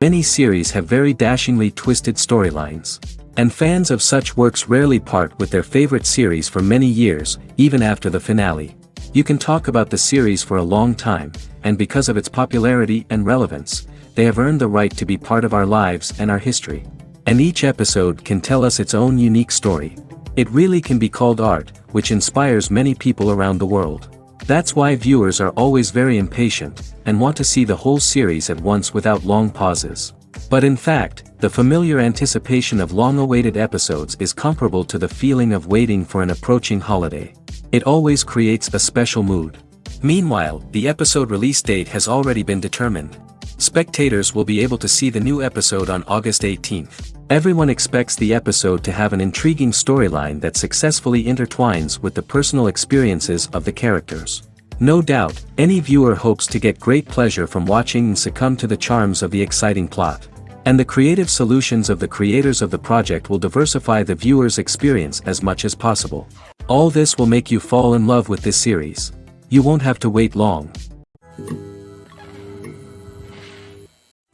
Many series have very dashingly twisted storylines. And fans of such works rarely part with their favorite series for many years, even after the finale. You can talk about the series for a long time, and because of its popularity and relevance, they have earned the right to be part of our lives and our history. And each episode can tell us its own unique story. It really can be called art, which inspires many people around the world. That's why viewers are always very impatient, and want to see the whole series at once without long pauses. But in fact, the familiar anticipation of long-awaited episodes is comparable to the feeling of waiting for an approaching holiday. It always creates a special mood. Meanwhile, the episode release date has already been determined. Spectators will be able to see the new episode on August 18th. Everyone expects the episode to have an intriguing storyline that successfully intertwines with the personal experiences of the characters. No doubt, any viewer hopes to get great pleasure from watching and succumb to the charms of the exciting plot. And the creative solutions of the creators of the project will diversify the viewer's experience as much as possible. All this will make you fall in love with this series. You won't have to wait long.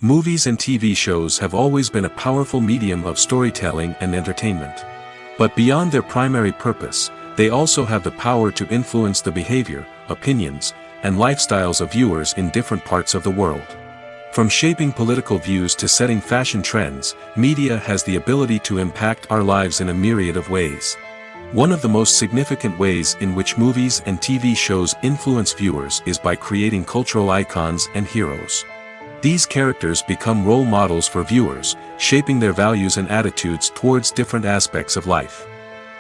Movies and TV shows have always been a powerful medium of storytelling and entertainment. But beyond their primary purpose, they also have the power to influence the behavior, opinions, and lifestyles of viewers in different parts of the world. From shaping political views to setting fashion trends, media has the ability to impact our lives in a myriad of ways. One of the most significant ways in which movies and TV shows influence viewers is by creating cultural icons and heroes. These characters become role models for viewers, shaping their values and attitudes towards different aspects of life.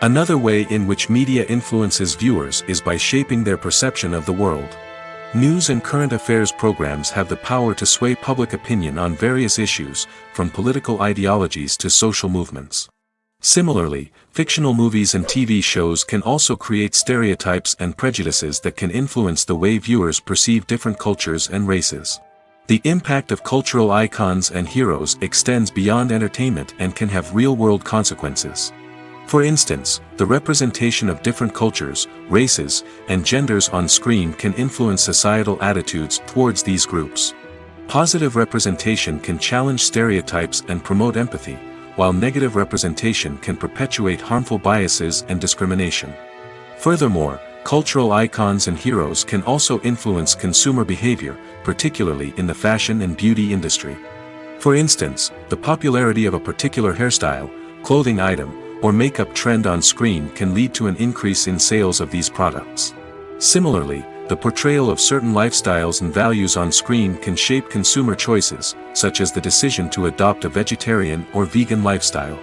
Another way in which media influences viewers is by shaping their perception of the world. News and current affairs programs have the power to sway public opinion on various issues, from political ideologies to social movements. Similarly, fictional movies and TV shows can also create stereotypes and prejudices that can influence the way viewers perceive different cultures and races. The impact of cultural icons and heroes extends beyond entertainment and can have real-world consequences. For instance, the representation of different cultures, races, and genders on screen can influence societal attitudes towards these groups. Positive representation can challenge stereotypes and promote empathy, while negative representation can perpetuate harmful biases and discrimination. Furthermore, cultural icons and heroes can also influence consumer behavior, particularly in the fashion and beauty industry. For instance, the popularity of a particular hairstyle, clothing item, or makeup trend on screen can lead to an increase in sales of these products. Similarly, the portrayal of certain lifestyles and values on screen can shape consumer choices, such as the decision to adopt a vegetarian or vegan lifestyle.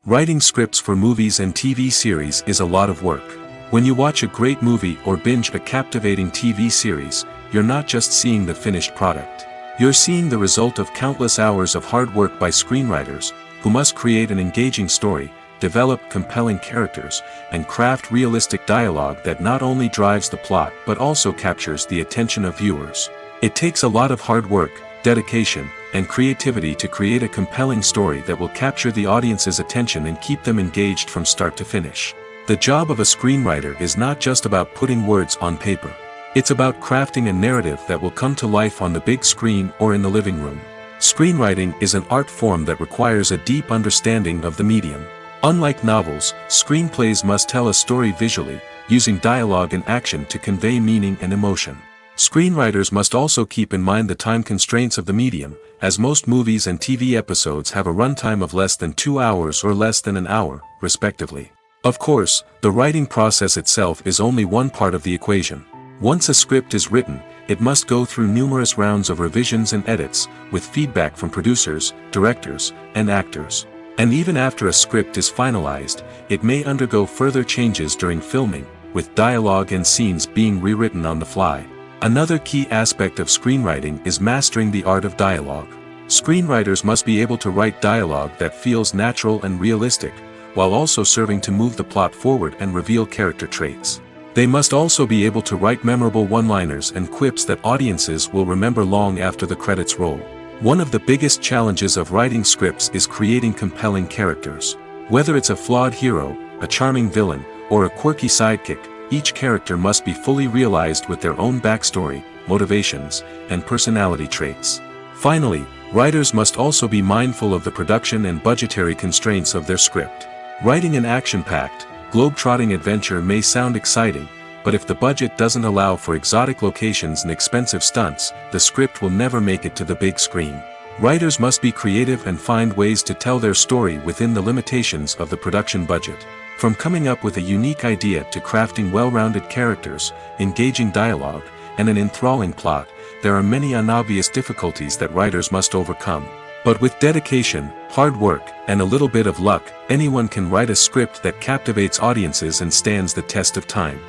Writing scripts for movies and TV series is a lot of work. When you watch a great movie or binge a captivating TV series, you're not just seeing the finished product. You're seeing the result of countless hours of hard work by screenwriters, who must create an engaging story, develop compelling characters, and craft realistic dialogue that not only drives the plot but also captures the attention of viewers. It takes a lot of hard work, dedication, and creativity to create a compelling story that will capture the audience's attention and keep them engaged from start to finish. The job of a screenwriter is not just about putting words on paper. It's about crafting a narrative that will come to life on the big screen or in the living room. Screenwriting is an art form that requires a deep understanding of the medium. Unlike novels, screenplays must tell a story visually, using dialogue and action to convey meaning and emotion. Screenwriters must also keep in mind the time constraints of the medium, as most movies and TV episodes have a runtime of less than 2 hours or less than an hour, respectively. Of course, the writing process itself is only one part of the equation. Once a script is written, it must go through numerous rounds of revisions and edits, with feedback from producers, directors, and actors. And even after a script is finalized, it may undergo further changes during filming, with dialogue and scenes being rewritten on the fly. Another key aspect of screenwriting is mastering the art of dialogue. Screenwriters must be able to write dialogue that feels natural and realistic, while also serving to move the plot forward and reveal character traits. They must also be able to write memorable one-liners and quips that audiences will remember long after the credits roll. One of the biggest challenges of writing scripts is creating compelling characters. Whether it's a flawed hero, a charming villain, or a quirky sidekick, each character must be fully realized with their own backstory, motivations, and personality traits. Finally, writers must also be mindful of the production and budgetary constraints of their script. Writing an action-packed, globe-trotting adventure may sound exciting, but if the budget doesn't allow for exotic locations and expensive stunts, the script will never make it to the big screen. Writers must be creative and find ways to tell their story within the limitations of the production budget. From coming up with a unique idea to crafting well-rounded characters, engaging dialogue, and an enthralling plot, there are many unobvious difficulties that writers must overcome. But with dedication, hard work, and a little bit of luck, anyone can write a script that captivates audiences and stands the test of time.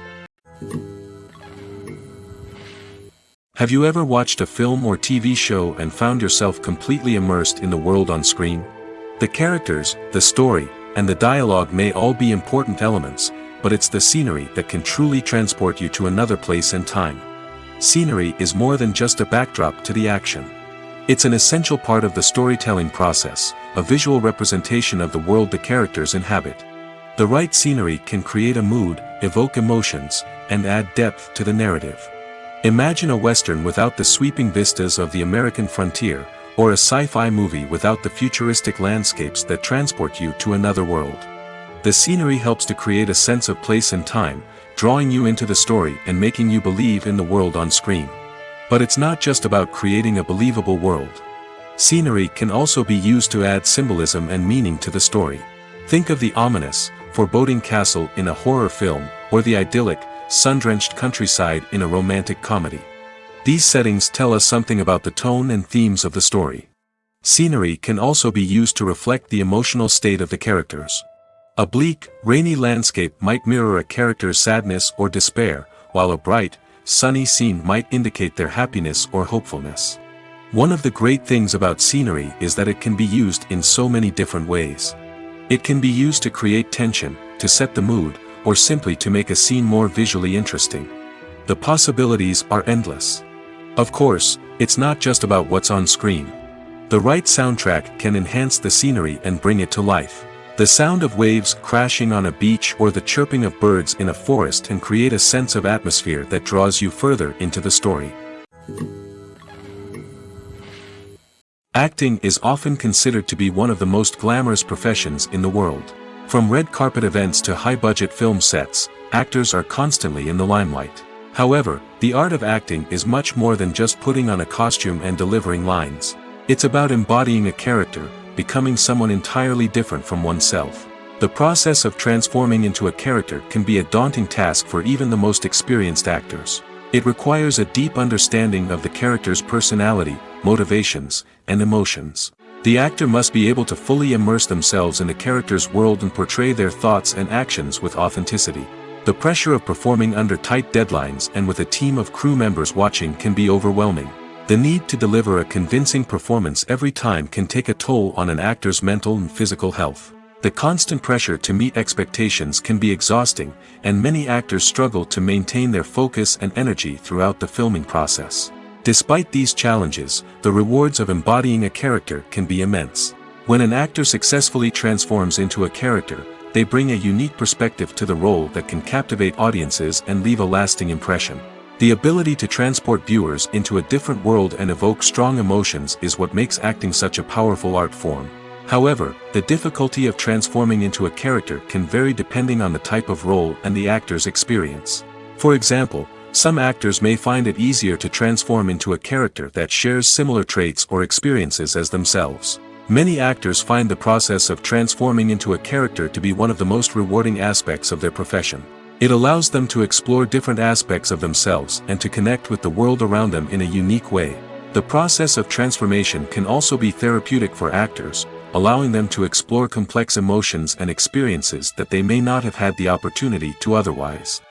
Have you ever watched a film or TV show and found yourself completely immersed in the world on screen? The characters, the story, and the dialogue may all be important elements, but it's the scenery that can truly transport you to another place and time. Scenery is more than just a backdrop to the action. It's an essential part of the storytelling process, a visual representation of the world the characters inhabit. The right scenery can create a mood, evoke emotions, and add depth to the narrative. Imagine a Western without the sweeping vistas of the American frontier, or a sci-fi movie without the futuristic landscapes that transport you to another world. The scenery helps to create a sense of place and time, drawing you into the story and making you believe in the world on screen. But it's not just about creating a believable world. Scenery can also be used to add symbolism and meaning to the story. Think of the ominous, foreboding castle in a horror film, or the idyllic, sun-drenched countryside in a romantic comedy. These settings tell us something about the tone and themes of the story. Scenery can also be used to reflect the emotional state of the characters. A bleak, rainy landscape might mirror a character's sadness or despair, while a bright, sunny scene might indicate their happiness or hopefulness. One of the great things about scenery is that it can be used in so many different ways. It can be used to create tension, to set the mood, or simply to make a scene more visually interesting. The possibilities are endless. Of course, it's not just about what's on screen. The right soundtrack can enhance the scenery and bring it to life. The sound of waves crashing on a beach or the chirping of birds in a forest can create a sense of atmosphere that draws you further into the story. Acting is often considered to be one of the most glamorous professions in the world. From red carpet events to high-budget film sets, actors are constantly in the limelight. However, the art of acting is much more than just putting on a costume and delivering lines. It's about embodying a character, becoming someone entirely different from oneself. The process of transforming into a character can be a daunting task for even the most experienced actors. It requires a deep understanding of the character's personality, motivations, and emotions. The actor must be able to fully immerse themselves in the character's world and portray their thoughts and actions with authenticity. The pressure of performing under tight deadlines and with a team of crew members watching can be overwhelming. The need to deliver a convincing performance every time can take a toll on an actor's mental and physical health. The constant pressure to meet expectations can be exhausting, and many actors struggle to maintain their focus and energy throughout the filming process. Despite these challenges, the rewards of embodying a character can be immense. When an actor successfully transforms into a character, they bring a unique perspective to the role that can captivate audiences and leave a lasting impression. The ability to transport viewers into a different world and evoke strong emotions is what makes acting such a powerful art form. However, the difficulty of transforming into a character can vary depending on the type of role and the actor's experience. For example, some actors may find it easier to transform into a character that shares similar traits or experiences as themselves. Many actors find the process of transforming into a character to be one of the most rewarding aspects of their profession. It allows them to explore different aspects of themselves and to connect with the world around them in a unique way. The process of transformation can also be therapeutic for actors, allowing them to explore complex emotions and experiences that they may not have had the opportunity to otherwise.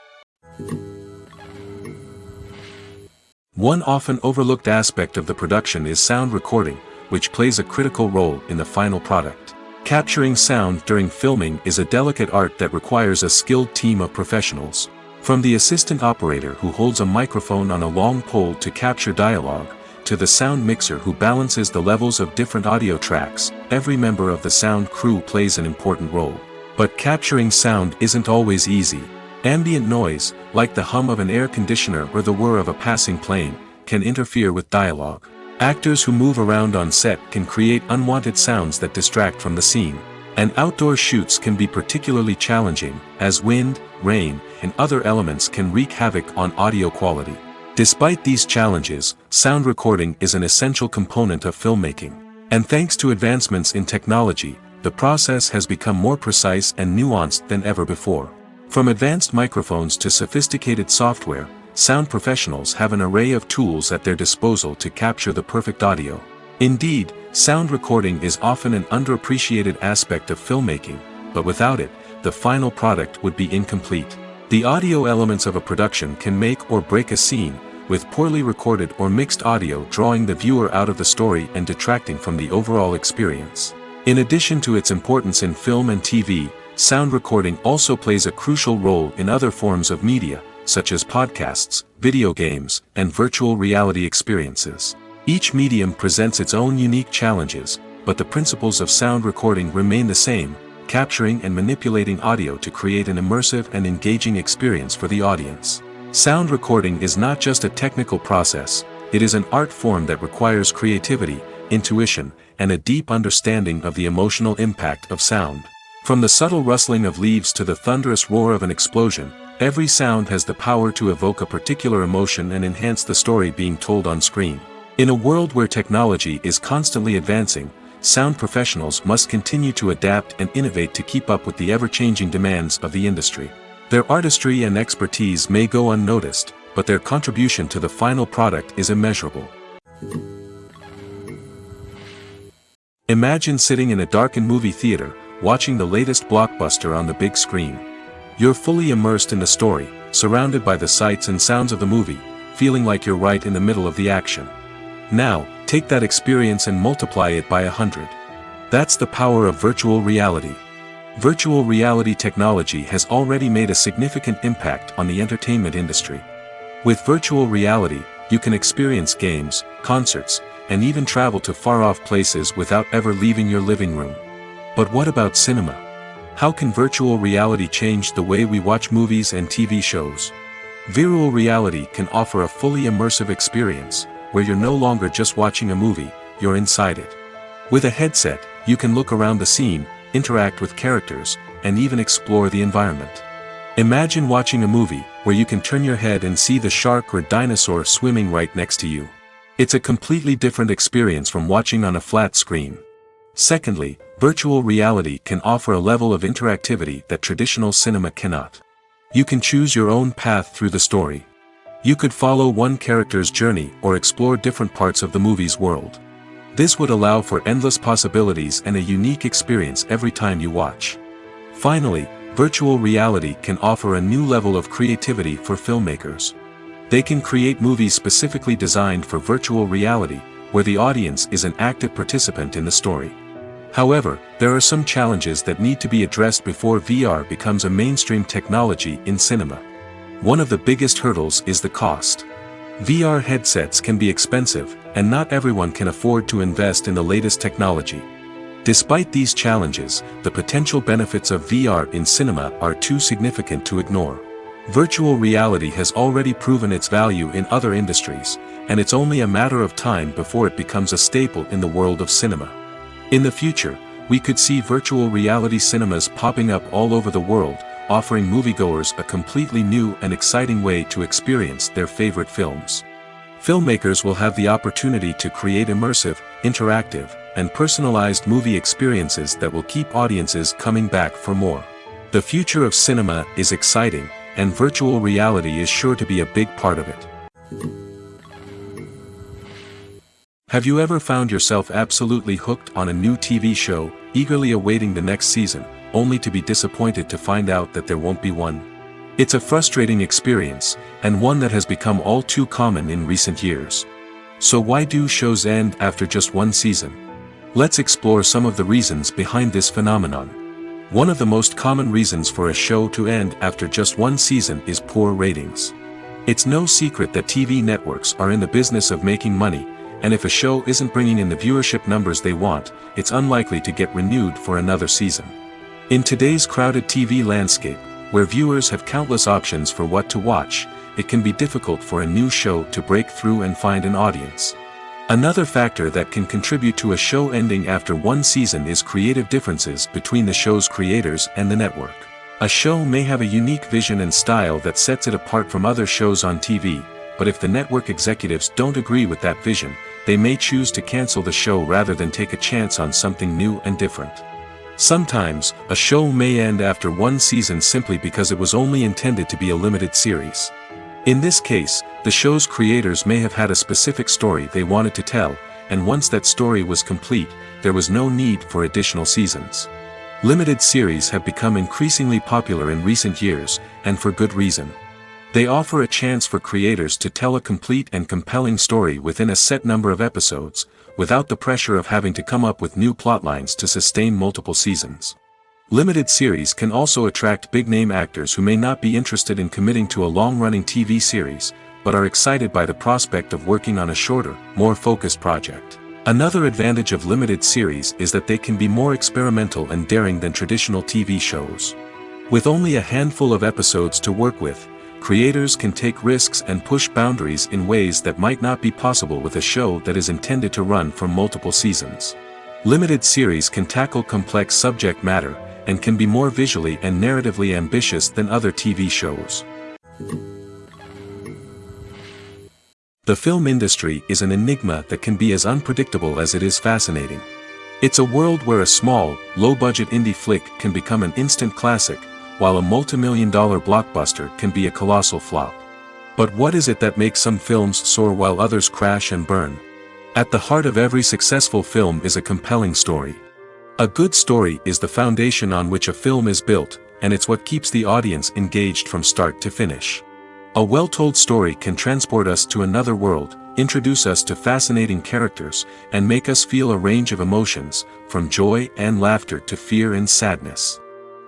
One often overlooked aspect of the production is sound recording, which plays a critical role in the final product. Capturing sound during filming is a delicate art that requires a skilled team of professionals. From the assistant operator who holds a microphone on a long pole to capture dialogue, to the sound mixer who balances the levels of different audio tracks, every member of the sound crew plays an important role. But capturing sound isn't always easy. Ambient noise, like the hum of an air conditioner or the whir of a passing plane, can interfere with dialogue. Actors who move around on set can create unwanted sounds that distract from the scene. And outdoor shoots can be particularly challenging, as wind, rain, and other elements can wreak havoc on audio quality. Despite these challenges, sound recording is an essential component of filmmaking. And thanks to advancements in technology, the process has become more precise and nuanced than ever before. From advanced microphones to sophisticated software, sound professionals have an array of tools at their disposal to capture the perfect audio. Indeed, sound recording is often an underappreciated aspect of filmmaking, but without it, the final product would be incomplete. The audio elements of a production can make or break a scene, with poorly recorded or mixed audio drawing the viewer out of the story and detracting from the overall experience. In addition to its importance in film and TV, sound recording also plays a crucial role in other forms of media, such as podcasts, video games, and virtual reality experiences. Each medium presents its own unique challenges, but the principles of sound recording remain the same, capturing and manipulating audio to create an immersive and engaging experience for the audience. Sound recording is not just a technical process, it is an art form that requires creativity, intuition, and a deep understanding of the emotional impact of sound. From the subtle rustling of leaves to the thunderous roar of an explosion, every sound has the power to evoke a particular emotion and enhance the story being told on screen. In a world where technology is constantly advancing, sound professionals must continue to adapt and innovate to keep up with the ever-changing demands of the industry. Their artistry and expertise may go unnoticed, but their contribution to the final product is immeasurable. Imagine sitting in a darkened movie theater, watching the latest blockbuster on the big screen. You're fully immersed in the story, surrounded by the sights and sounds of the movie, feeling like you're right in the middle of the action. Now, take that experience and multiply it by 100. That's the power of virtual reality. Virtual reality technology has already made a significant impact on the entertainment industry. With virtual reality, you can experience games, concerts, and even travel to far-off places without ever leaving your living room. But what about cinema? How can virtual reality change the way we watch movies and TV shows? Virtual reality can offer a fully immersive experience, where you're no longer just watching a movie, you're inside it. With a headset, you can look around the scene, interact with characters, and even explore the environment. Imagine watching a movie where you can turn your head and see the shark or dinosaur swimming right next to you. It's a completely different experience from watching on a flat screen. Secondly, virtual reality can offer a level of interactivity that traditional cinema cannot. You can choose your own path through the story. You could follow one character's journey or explore different parts of the movie's world. This would allow for endless possibilities and a unique experience every time you watch. Finally, virtual reality can offer a new level of creativity for filmmakers. They can create movies specifically designed for virtual reality, where the audience is an active participant in the story. However, there are some challenges that need to be addressed before VR becomes a mainstream technology in cinema. One of the biggest hurdles is the cost. VR headsets can be expensive, and not everyone can afford to invest in the latest technology. Despite these challenges, the potential benefits of VR in cinema are too significant to ignore. Virtual reality has already proven its value in other industries, and it's only a matter of time before it becomes a staple in the world of cinema. In the future, we could see virtual reality cinemas popping up all over the world, offering moviegoers a completely new and exciting way to experience their favorite films. Filmmakers will have the opportunity to create immersive, interactive, and personalized movie experiences that will keep audiences coming back for more. The future of cinema is exciting, and virtual reality is sure to be a big part of it. Have you ever found yourself absolutely hooked on a new TV show, eagerly awaiting the next season, only to be disappointed to find out that there won't be one? It's a frustrating experience, and one that has become all too common in recent years. So why do shows end after just one season? Let's explore some of the reasons behind this phenomenon. One of the most common reasons for a show to end after just one season is poor ratings. It's no secret that TV networks are in the business of making money, and if a show isn't bringing in the viewership numbers they want, it's unlikely to get renewed for another season. In today's crowded TV landscape, Where viewers have countless options for what to watch, it can be difficult for a new show to break through and find an audience. Another factor that can contribute to a show ending after one season is creative differences between the show's creators and the network. A show may have a unique vision and style that sets it apart from other shows on TV, but if the network executives don't agree with that vision, they may choose to cancel the show rather than take a chance on something new and different. Sometimes, a show may end after one season simply because it was only intended to be a limited series. In this case, the show's creators may have had a specific story they wanted to tell, and once that story was complete, there was no need for additional seasons. Limited series have become increasingly popular in recent years, and for good reason. They offer a chance for creators to tell a complete and compelling story within a set number of episodes, without the pressure of having to come up with new plotlines to sustain multiple seasons. Limited series can also attract big-name actors who may not be interested in committing to a long-running TV series, but are excited by the prospect of working on a shorter, more focused project. Another advantage of limited series is that they can be more experimental and daring than traditional TV shows. With only a handful of episodes to work with, creators can take risks and push boundaries in ways that might not be possible with a show that is intended to run for multiple seasons. Limited series can tackle complex subject matter, and can be more visually and narratively ambitious than other TV shows. The film industry is an enigma that can be as unpredictable as it is fascinating. It's a world where a small, low-budget indie flick can become an instant classic, while a multi-million-dollar blockbuster can be a colossal flop. But what is it that makes some films soar while others crash and burn? At the heart of every successful film is a compelling story. A good story is the foundation on which a film is built, and it's what keeps the audience engaged from start to finish. A well-told story can transport us to another world, introduce us to fascinating characters, and make us feel a range of emotions, from joy and laughter to fear and sadness.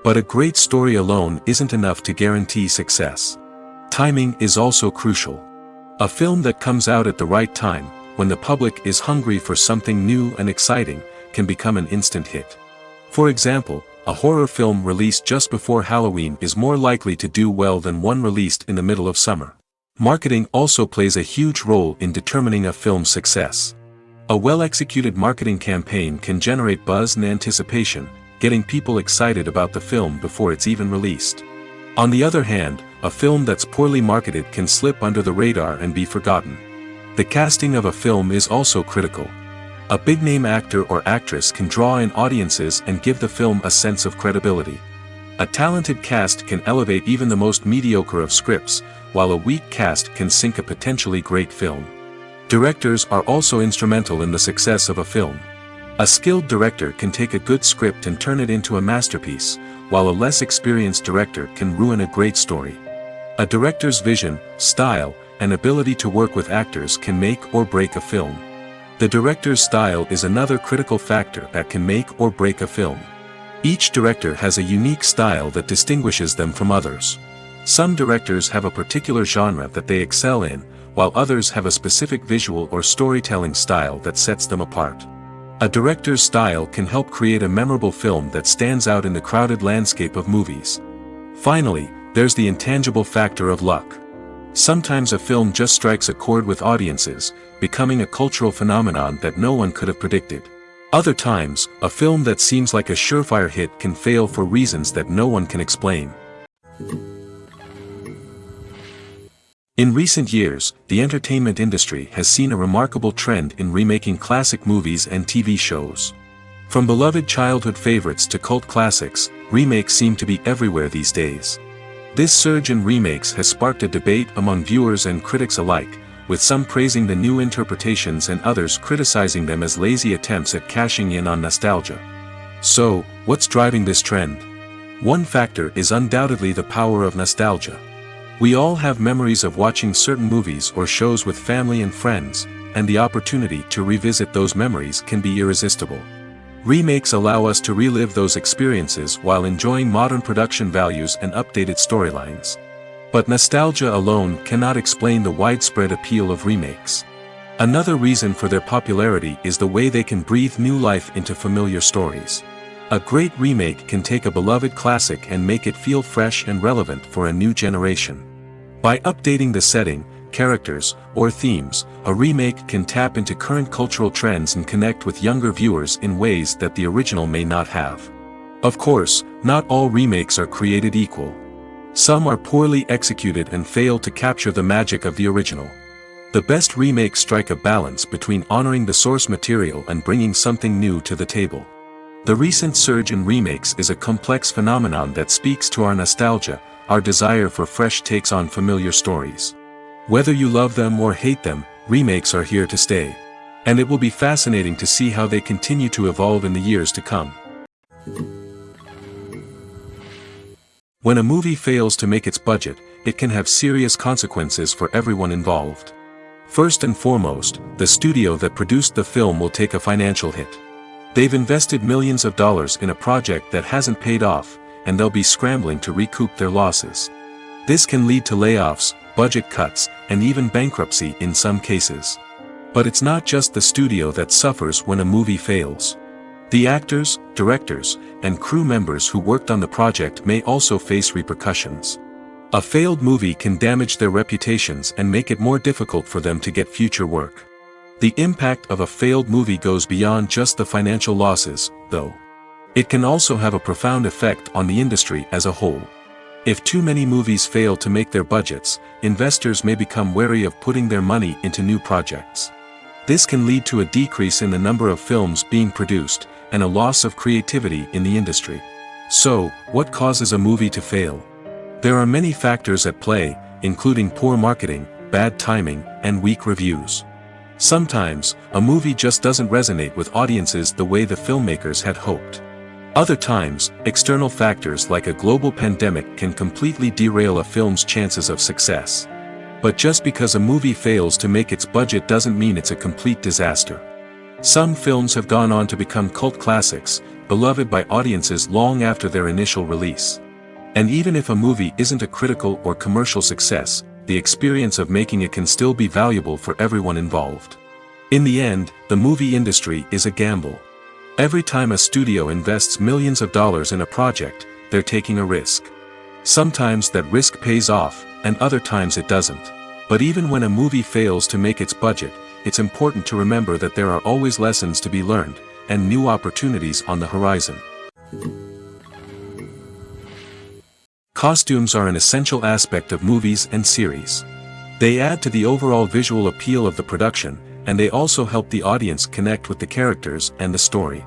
But a great story alone isn't enough to guarantee success. Timing is also crucial. A film that comes out at the right time, when the public is hungry for something new and exciting, can become an instant hit. For example, a horror film released just before Halloween is more likely to do well than one released in the middle of summer. Marketing also plays a huge role in determining a film's success. A well-executed marketing campaign can generate buzz and anticipation, getting people excited about the film before it's even released. On the other hand, a film that's poorly marketed can slip under the radar and be forgotten. The casting of a film is also critical. A big-name actor or actress can draw in audiences and give the film a sense of credibility. A talented cast can elevate even the most mediocre of scripts, while a weak cast can sink a potentially great film. Directors are also instrumental in the success of a film. A skilled director can take a good script and turn it into a masterpiece, while a less experienced director can ruin a great story. A director's vision, style, and ability to work with actors can make or break a film. The director's style is another critical factor that can make or break a film. Each director has a unique style that distinguishes them from others. Some directors have a particular genre that they excel in, while others have a specific visual or storytelling style that sets them apart. A director's style can help create a memorable film that stands out in the crowded landscape of movies. Finally, there's the intangible factor of luck. Sometimes a film just strikes a chord with audiences, becoming a cultural phenomenon that no one could have predicted. Other times, a film that seems like a surefire hit can fail for reasons that no one can explain. In recent years, the entertainment industry has seen a remarkable trend in remaking classic movies and TV shows. From beloved childhood favorites to cult classics, remakes seem to be everywhere these days. This surge in remakes has sparked a debate among viewers and critics alike, with some praising the new interpretations and others criticizing them as lazy attempts at cashing in on nostalgia. So, what's driving this trend? One factor is undoubtedly the power of nostalgia. We all have memories of watching certain movies or shows with family and friends, and the opportunity to revisit those memories can be irresistible. Remakes allow us to relive those experiences while enjoying modern production values and updated storylines. But nostalgia alone cannot explain the widespread appeal of remakes. Another reason for their popularity is the way they can breathe new life into familiar stories. A great remake can take a beloved classic and make it feel fresh and relevant for a new generation. By updating the setting, characters, or themes, a remake can tap into current cultural trends and connect with younger viewers in ways that the original may not have. Of course, not all remakes are created equal. Some are poorly executed and fail to capture the magic of the original. The best remakes strike a balance between honoring the source material and bringing something new to the table. The recent surge in remakes is a complex phenomenon that speaks to our nostalgia, our desire for fresh takes on familiar stories. Whether you love them or hate them, remakes are here to stay. And it will be fascinating to see how they continue to evolve in the years to come. When a movie fails to make its budget, it can have serious consequences for everyone involved. First and foremost, the studio that produced the film will take a financial hit. They've invested millions of dollars in a project that hasn't paid off, and they'll be scrambling to recoup their losses. This can lead to layoffs, budget cuts, and even bankruptcy in some cases. But it's not just the studio that suffers when a movie fails. The actors, directors, and crew members who worked on the project may also face repercussions. A failed movie can damage their reputations and make it more difficult for them to get future work. The impact of a failed movie goes beyond just the financial losses, though. It can also have a profound effect on the industry as a whole. If too many movies fail to make their budgets, investors may become wary of putting their money into new projects. This can lead to a decrease in the number of films being produced, and a loss of creativity in the industry. So, what causes a movie to fail? There are many factors at play, including poor marketing, bad timing, and weak reviews. Sometimes, a movie just doesn't resonate with audiences the way the filmmakers had hoped. Other times, external factors like a global pandemic can completely derail a film's chances of success. But just because a movie fails to make its budget doesn't mean it's a complete disaster. Some films have gone on to become cult classics, beloved by audiences long after their initial release. And even if a movie isn't a critical or commercial success, the experience of making it can still be valuable for everyone involved. In the end, the movie industry is a gamble. Every time a studio invests millions of dollars in a project, they're taking a risk. Sometimes that risk pays off, and other times it doesn't. But even when a movie fails to make its budget, it's important to remember that there are always lessons to be learned, and new opportunities on the horizon. Costumes are an essential aspect of movies and series. They add to the overall visual appeal of the production, and they also help the audience connect with the characters and the story.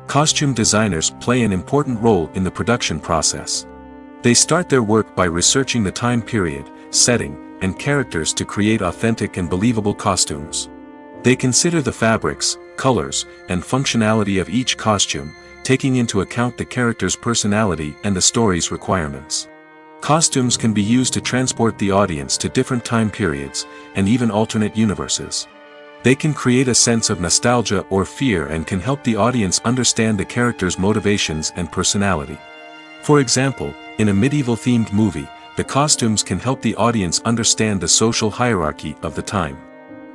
Costume designers play an important role in the production process. They start their work by researching the time period, setting, and characters to create authentic and believable costumes. They consider the fabrics, colors, and functionality of each costume, taking into account the character's personality and the story's requirements. Costumes can be used to transport the audience to different time periods, and even alternate universes. They can create a sense of nostalgia or fear and can help the audience understand the character's motivations and personality. For example, in a medieval-themed movie, the costumes can help the audience understand the social hierarchy of the time.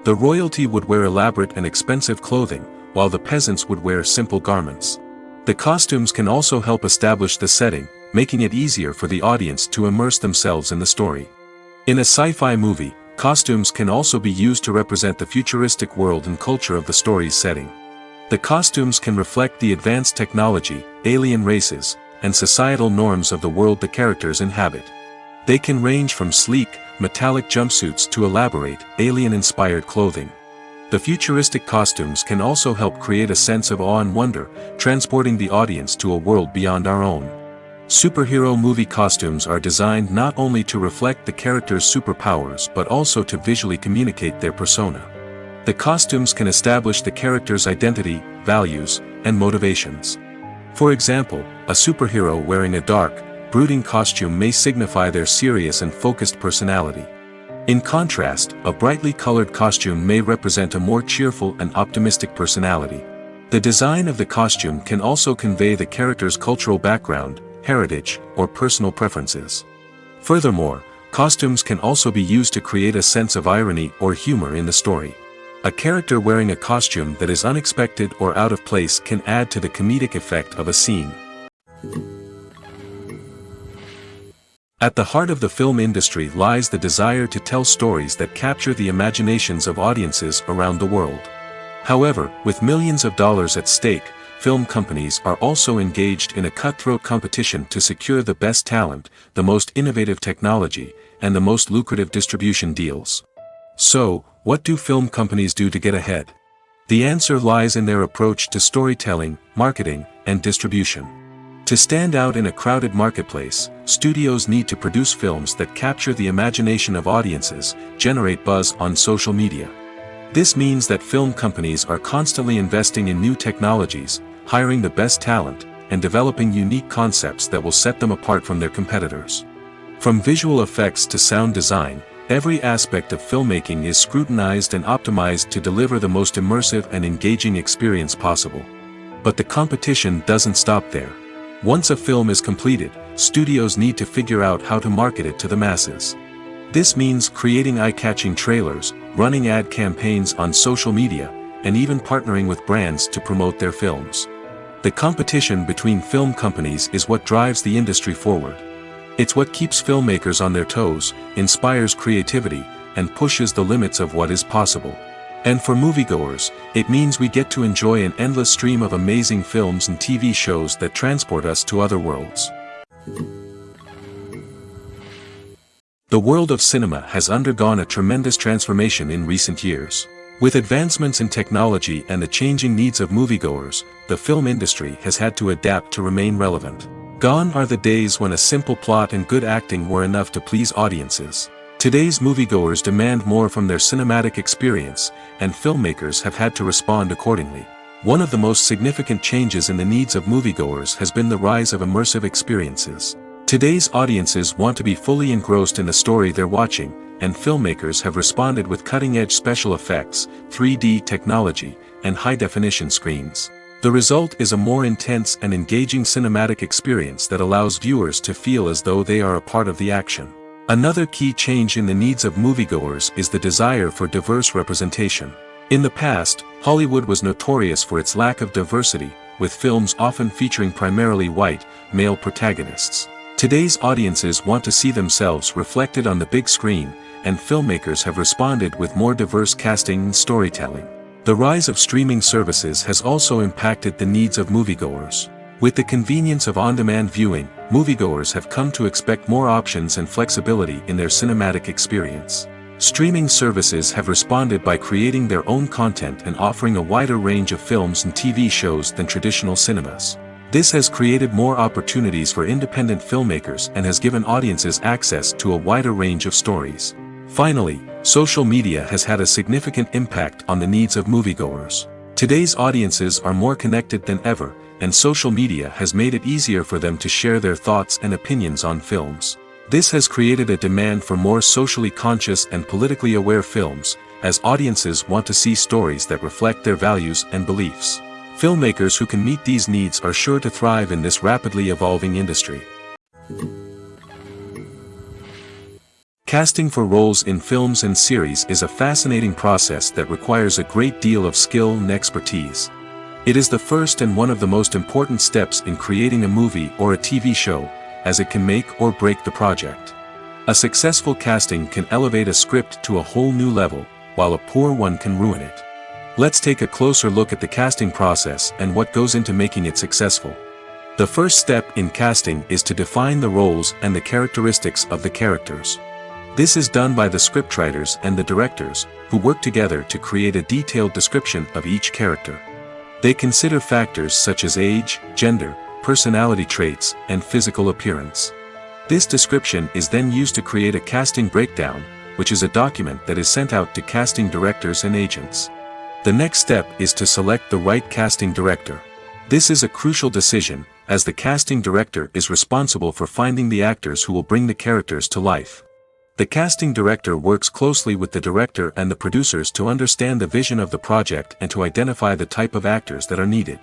The royalty would wear elaborate and expensive clothing, while the peasants would wear simple garments. The costumes can also help establish the setting, making it easier for the audience to immerse themselves in the story. In a sci-fi movie, costumes can also be used to represent the futuristic world and culture of the story's setting. The costumes can reflect the advanced technology, alien races, and societal norms of the world the characters inhabit. They can range from sleek, metallic jumpsuits to elaborate, alien-inspired clothing. The futuristic costumes can also help create a sense of awe and wonder, transporting the audience to a world beyond our own. Superhero movie costumes are designed not only to reflect the character's superpowers but also to visually communicate their persona. The costumes can establish the character's identity, values, and motivations. For example, a superhero wearing a dark, brooding costume may signify their serious and focused personality. In contrast, a brightly colored costume may represent a more cheerful and optimistic personality. The design of the costume can also convey the character's cultural background, heritage, or personal preferences. Furthermore, costumes can also be used to create a sense of irony or humor in the story. A character wearing a costume that is unexpected or out of place can add to the comedic effect of a scene. At the heart of the film industry lies the desire to tell stories that capture the imaginations of audiences around the world. However, with millions of dollars at stake, film companies are also engaged in a cutthroat competition to secure the best talent, the most innovative technology, and the most lucrative distribution deals. So, what do film companies do to get ahead? The answer lies in their approach to storytelling, marketing, and distribution. To stand out in a crowded marketplace, studios need to produce films that capture the imagination of audiences, generate buzz on social media. This means that film companies are constantly investing in new technologies, hiring the best talent, and developing unique concepts that will set them apart from their competitors. From visual effects to sound design, every aspect of filmmaking is scrutinized and optimized to deliver the most immersive and engaging experience possible. But the competition doesn't stop there. Once a film is completed, studios need to figure out how to market it to the masses. This means creating eye-catching trailers, running ad campaigns on social media, and even partnering with brands to promote their films. The competition between film companies is what drives the industry forward. It's what keeps filmmakers on their toes, inspires creativity, and pushes the limits of what is possible. And for moviegoers, it means we get to enjoy an endless stream of amazing films and TV shows that transport us to other worlds. The world of cinema has undergone a tremendous transformation in recent years. With advancements in technology and the changing needs of moviegoers, the film industry has had to adapt to remain relevant. Gone are the days when a simple plot and good acting were enough to please audiences. Today's moviegoers demand more from their cinematic experience, and filmmakers have had to respond accordingly. One of the most significant changes in the needs of moviegoers has been the rise of immersive experiences. Today's audiences want to be fully engrossed in the story they're watching, and filmmakers have responded with cutting-edge special effects, 3D technology, and high-definition screens. The result is a more intense and engaging cinematic experience that allows viewers to feel as though they are a part of the action. Another key change in the needs of moviegoers is the desire for diverse representation. In the past, Hollywood was notorious for its lack of diversity, with films often featuring primarily white, male protagonists. Today's audiences want to see themselves reflected on the big screen, and filmmakers have responded with more diverse casting and storytelling. The rise of streaming services has also impacted the needs of moviegoers. With the convenience of on-demand viewing, moviegoers have come to expect more options and flexibility in their cinematic experience. Streaming services have responded by creating their own content and offering a wider range of films and TV shows than traditional cinemas. This has created more opportunities for independent filmmakers and has given audiences access to a wider range of stories. Finally, social media has had a significant impact on the needs of moviegoers. Today's audiences are more connected than ever, and social media has made it easier for them to share their thoughts and opinions on films. This has created a demand for more socially conscious and politically aware films, as audiences want to see stories that reflect their values and beliefs. Filmmakers who can meet these needs are sure to thrive in this rapidly evolving industry. Casting for roles in films and series is a fascinating process that requires a great deal of skill and expertise. It is the first and one of the most important steps in creating a movie or a TV show, as it can make or break the project. A successful casting can elevate a script to a whole new level, while a poor one can ruin it. Let's take a closer look at the casting process and what goes into making it successful. The first step in casting is to define the roles and the characteristics of the characters. This is done by the scriptwriters and the directors, who work together to create a detailed description of each character. They consider factors such as age, gender, personality traits, and physical appearance. This description is then used to create a casting breakdown, which is a document that is sent out to casting directors and agents. The next step is to select the right casting director. This is a crucial decision, as the casting director is responsible for finding the actors who will bring the characters to life. The casting director works closely with the director and the producers to understand the vision of the project and to identify the type of actors that are needed.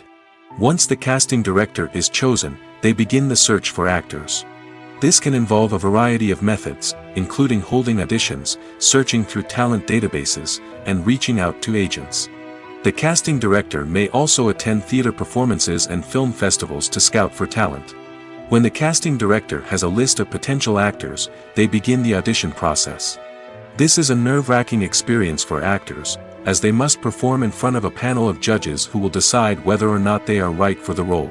Once the casting director is chosen, they begin the search for actors. This can involve a variety of methods, including holding auditions, searching through talent databases, and reaching out to agents. The casting director may also attend theater performances and film festivals to scout for talent. When the casting director has a list of potential actors, they begin the audition process. This is a nerve-wracking experience for actors, as they must perform in front of a panel of judges who will decide whether or not they are right for the role.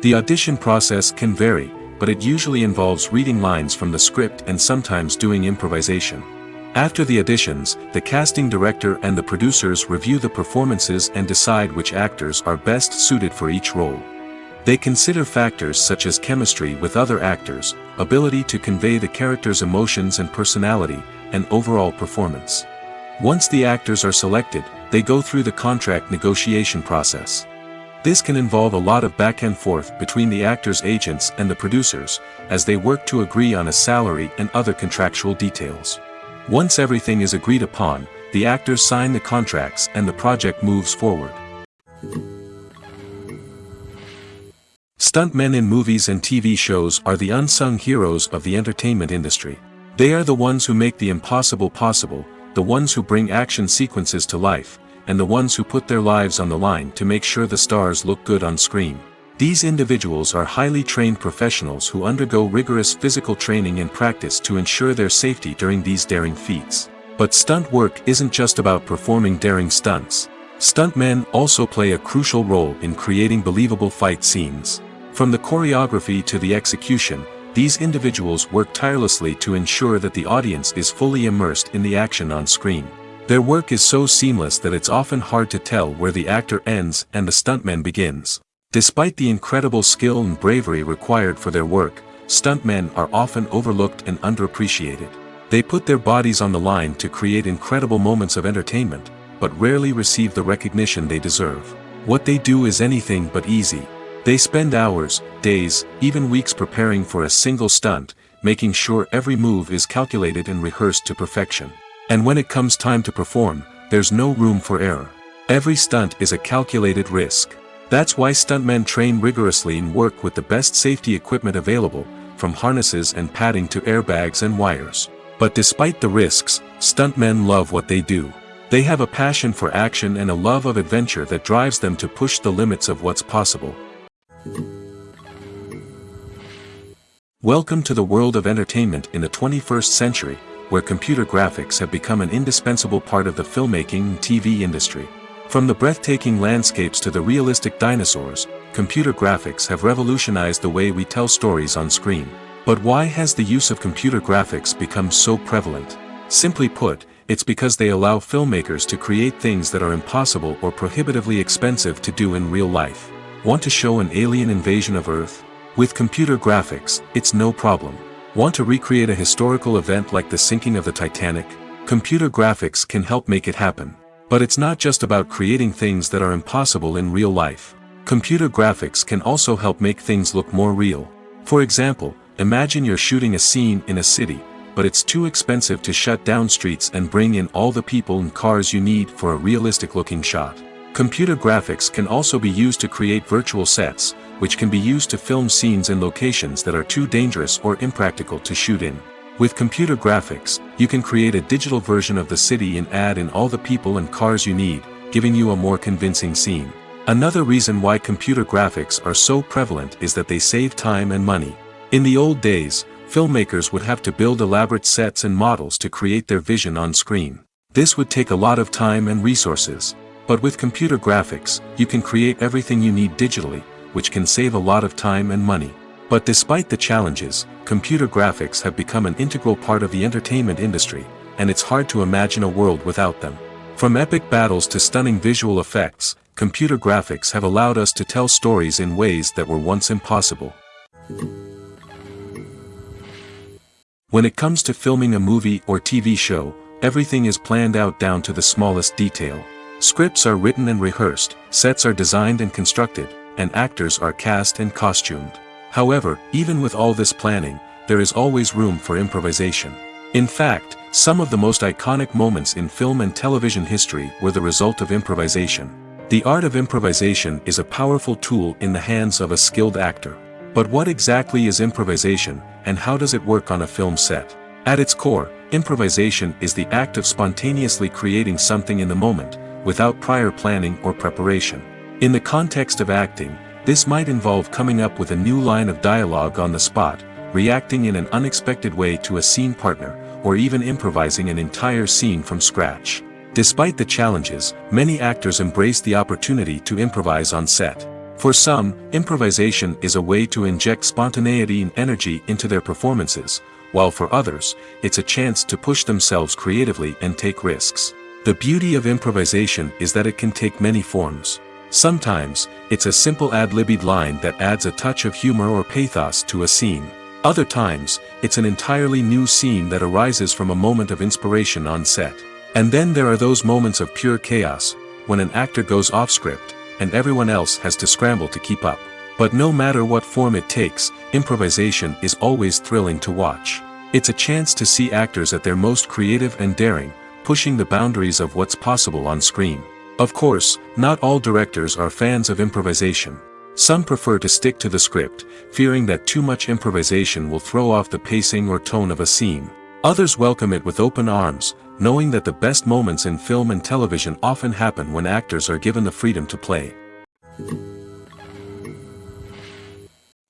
The audition process can vary, but it usually involves reading lines from the script and sometimes doing improvisation. After the auditions, the casting director and the producers review the performances and decide which actors are best suited for each role. They consider factors such as chemistry with other actors, ability to convey the character's emotions and personality, and overall performance. Once the actors are selected, they go through the contract negotiation process. This can involve a lot of back and forth between the actors' agents and the producers, as they work to agree on a salary and other contractual details. Once everything is agreed upon, the actors sign the contracts and the project moves forward. Stuntmen in movies and TV shows are the unsung heroes of the entertainment industry. They are the ones who make the impossible possible, the ones who bring action sequences to life, and the ones who put their lives on the line to make sure the stars look good on screen. These individuals are highly trained professionals who undergo rigorous physical training and practice to ensure their safety during these daring feats. But stunt work isn't just about performing daring stunts. Stuntmen also play a crucial role in creating believable fight scenes. From the choreography to the execution, these individuals work tirelessly to ensure that the audience is fully immersed in the action on screen. Their work is so seamless that it's often hard to tell where the actor ends and the stuntman begins. Despite the incredible skill and bravery required for their work, stuntmen are often overlooked and underappreciated. They put their bodies on the line to create incredible moments of entertainment, but rarely receive the recognition they deserve. What they do is anything but easy. They spend hours, days, even weeks preparing for a single stunt, making sure every move is calculated and rehearsed to perfection. And when it comes time to perform, there's no room for error. Every stunt is a calculated risk. That's why stuntmen train rigorously and work with the best safety equipment available, from harnesses and padding to airbags and wires. But despite the risks, stuntmen love what they do. They have a passion for action and a love of adventure that drives them to push the limits of what's possible. Welcome to the world of entertainment in the 21st century, where computer graphics have become an indispensable part of the filmmaking and TV industry. From the breathtaking landscapes to the realistic dinosaurs, computer graphics have revolutionized the way we tell stories on screen. But why has the use of computer graphics become so prevalent? Simply put, it's because they allow filmmakers to create things that are impossible or prohibitively expensive to do in real life. Want to show an alien invasion of Earth? With computer graphics, it's no problem. Want to recreate a historical event like the sinking of the Titanic? Computer graphics can help make it happen. But it's not just about creating things that are impossible in real life. Computer graphics can also help make things look more real. For example, imagine you're shooting a scene in a city, but it's too expensive to shut down streets and bring in all the people and cars you need for a realistic-looking shot. Computer graphics can also be used to create virtual sets, which can be used to film scenes in locations that are too dangerous or impractical to shoot in. With computer graphics, you can create a digital version of the city and add in all the people and cars you need, giving you a more convincing scene. Another reason why computer graphics are so prevalent is that they save time and money. In the old days, filmmakers would have to build elaborate sets and models to create their vision on screen. This would take a lot of time and resources. But with computer graphics, you can create everything you need digitally, which can save a lot of time and money. But despite the challenges, computer graphics have become an integral part of the entertainment industry, and it's hard to imagine a world without them. From epic battles to stunning visual effects, computer graphics have allowed us to tell stories in ways that were once impossible. When it comes to filming a movie or TV show, everything is planned out down to the smallest detail. Scripts are written and rehearsed, sets are designed and constructed, and actors are cast and costumed. However, even with all this planning, there is always room for improvisation. In fact, some of the most iconic moments in film and television history were the result of improvisation. The art of improvisation is a powerful tool in the hands of a skilled actor. But what exactly is improvisation, and how does it work on a film set? At its core, improvisation is the act of spontaneously creating something in the moment, without prior planning or preparation. In the context of acting, this might involve coming up with a new line of dialogue on the spot, reacting in an unexpected way to a scene partner, or even improvising an entire scene from scratch. Despite the challenges, many actors embrace the opportunity to improvise on set. For some, improvisation is a way to inject spontaneity and energy into their performances, while for others, it's a chance to push themselves creatively and take risks. The beauty of improvisation is that it can take many forms. Sometimes, it's a simple ad-libbed line that adds a touch of humor or pathos to a scene. Other times, it's an entirely new scene that arises from a moment of inspiration on set. And then there are those moments of pure chaos, when an actor goes off script, and everyone else has to scramble to keep up. But no matter what form it takes, improvisation is always thrilling to watch. It's a chance to see actors at their most creative and daring, pushing the boundaries of what's possible on screen. Of course, not all directors are fans of improvisation. Some prefer to stick to the script, fearing that too much improvisation will throw off the pacing or tone of a scene. Others welcome it with open arms, knowing that the best moments in film and television often happen when actors are given the freedom to play.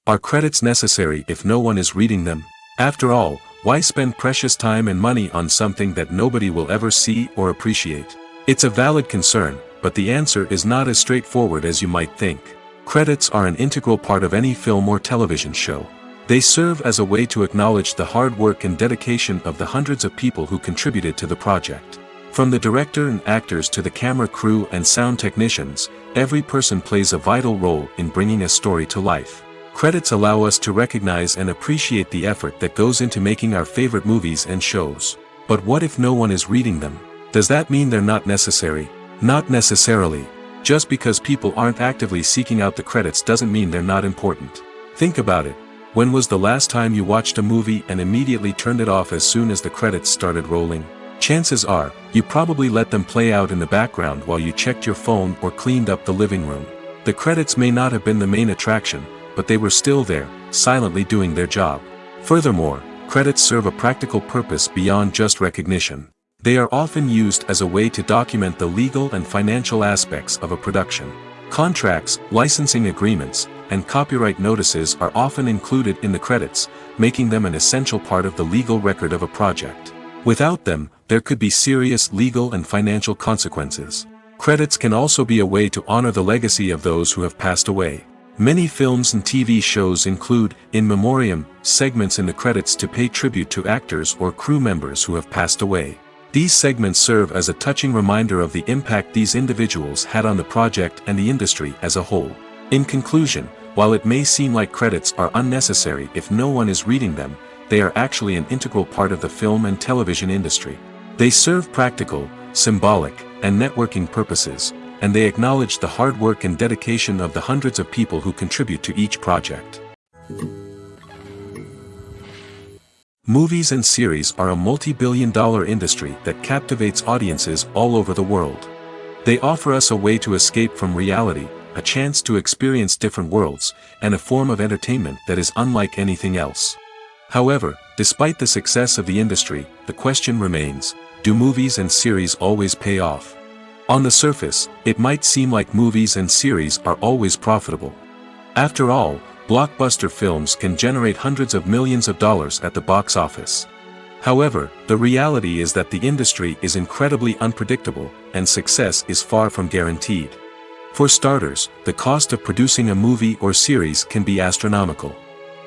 Are credits necessary if no one is reading them? After all, why spend precious time and money on something that nobody will ever see or appreciate? It's a valid concern, but the answer is not as straightforward as you might think. Credits are an integral part of any film or television show. They serve as a way to acknowledge the hard work and dedication of the hundreds of people who contributed to the project. From the director and actors to the camera crew and sound technicians, every person plays a vital role in bringing a story to life. Credits allow us to recognize and appreciate the effort that goes into making our favorite movies and shows. But what if no one is reading them? Does that mean they're not necessary? Not necessarily. Just because people aren't actively seeking out the credits doesn't mean they're not important. Think about it. When was the last time you watched a movie and immediately turned it off as soon as the credits started rolling? Chances are, you probably let them play out in the background while you checked your phone or cleaned up the living room. The credits may not have been the main attraction, but they were still there, silently doing their job. Furthermore, credits serve a practical purpose beyond just recognition. They are often used as a way to document the legal and financial aspects of a production. Contracts, licensing agreements, and copyright notices are often included in the credits, making them an essential part of the legal record of a project. Without them, there could be serious legal and financial consequences. Credits can also be a way to honor the legacy of those who have passed away. Many films and TV shows include, in memoriam, segments in the credits to pay tribute to actors or crew members who have passed away. These segments serve as a touching reminder of the impact these individuals had on the project and the industry as a whole. In conclusion, while it may seem like credits are unnecessary if no one is reading them, they are actually an integral part of the film and television industry. They serve practical, symbolic, and networking purposes, and they acknowledge the hard work and dedication of the hundreds of people who contribute to each project. Movies and series are a multi-billion-dollar industry that captivates audiences all over the world. They offer us a way to escape from reality, a chance to experience different worlds, and a form of entertainment that is unlike anything else. However, despite the success of the industry, the question remains, do movies and series always pay off? On the surface, it might seem like movies and series are always profitable. After all, blockbuster films can generate hundreds of millions of dollars at the box office. However, the reality is that the industry is incredibly unpredictable, and success is far from guaranteed. For starters, the cost of producing a movie or series can be astronomical.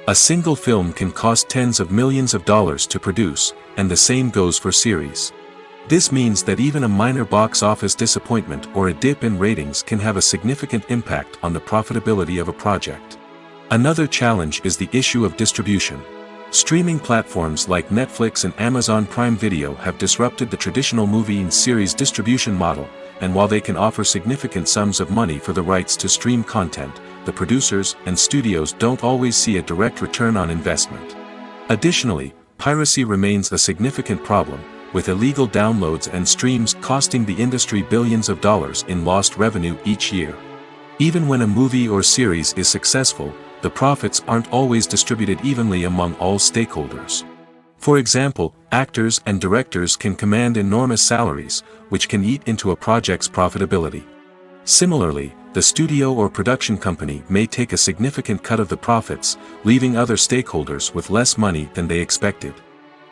A single film can cost tens of millions of dollars to produce, and the same goes for series. This means that even a minor box office disappointment or a dip in ratings can have a significant impact on the profitability of a project. Another challenge is the issue of distribution. Streaming platforms like Netflix and Amazon Prime Video have disrupted the traditional movie and series distribution model, and while they can offer significant sums of money for the rights to stream content, the producers and studios don't always see a direct return on investment. Additionally, piracy remains a significant problem, with illegal downloads and streams costing the industry billions of dollars in lost revenue each year. Even when a movie or series is successful, the profits aren't always distributed evenly among all stakeholders. For example, actors and directors can command enormous salaries, which can eat into a project's profitability. Similarly, the studio or production company may take a significant cut of the profits, leaving other stakeholders with less money than they expected.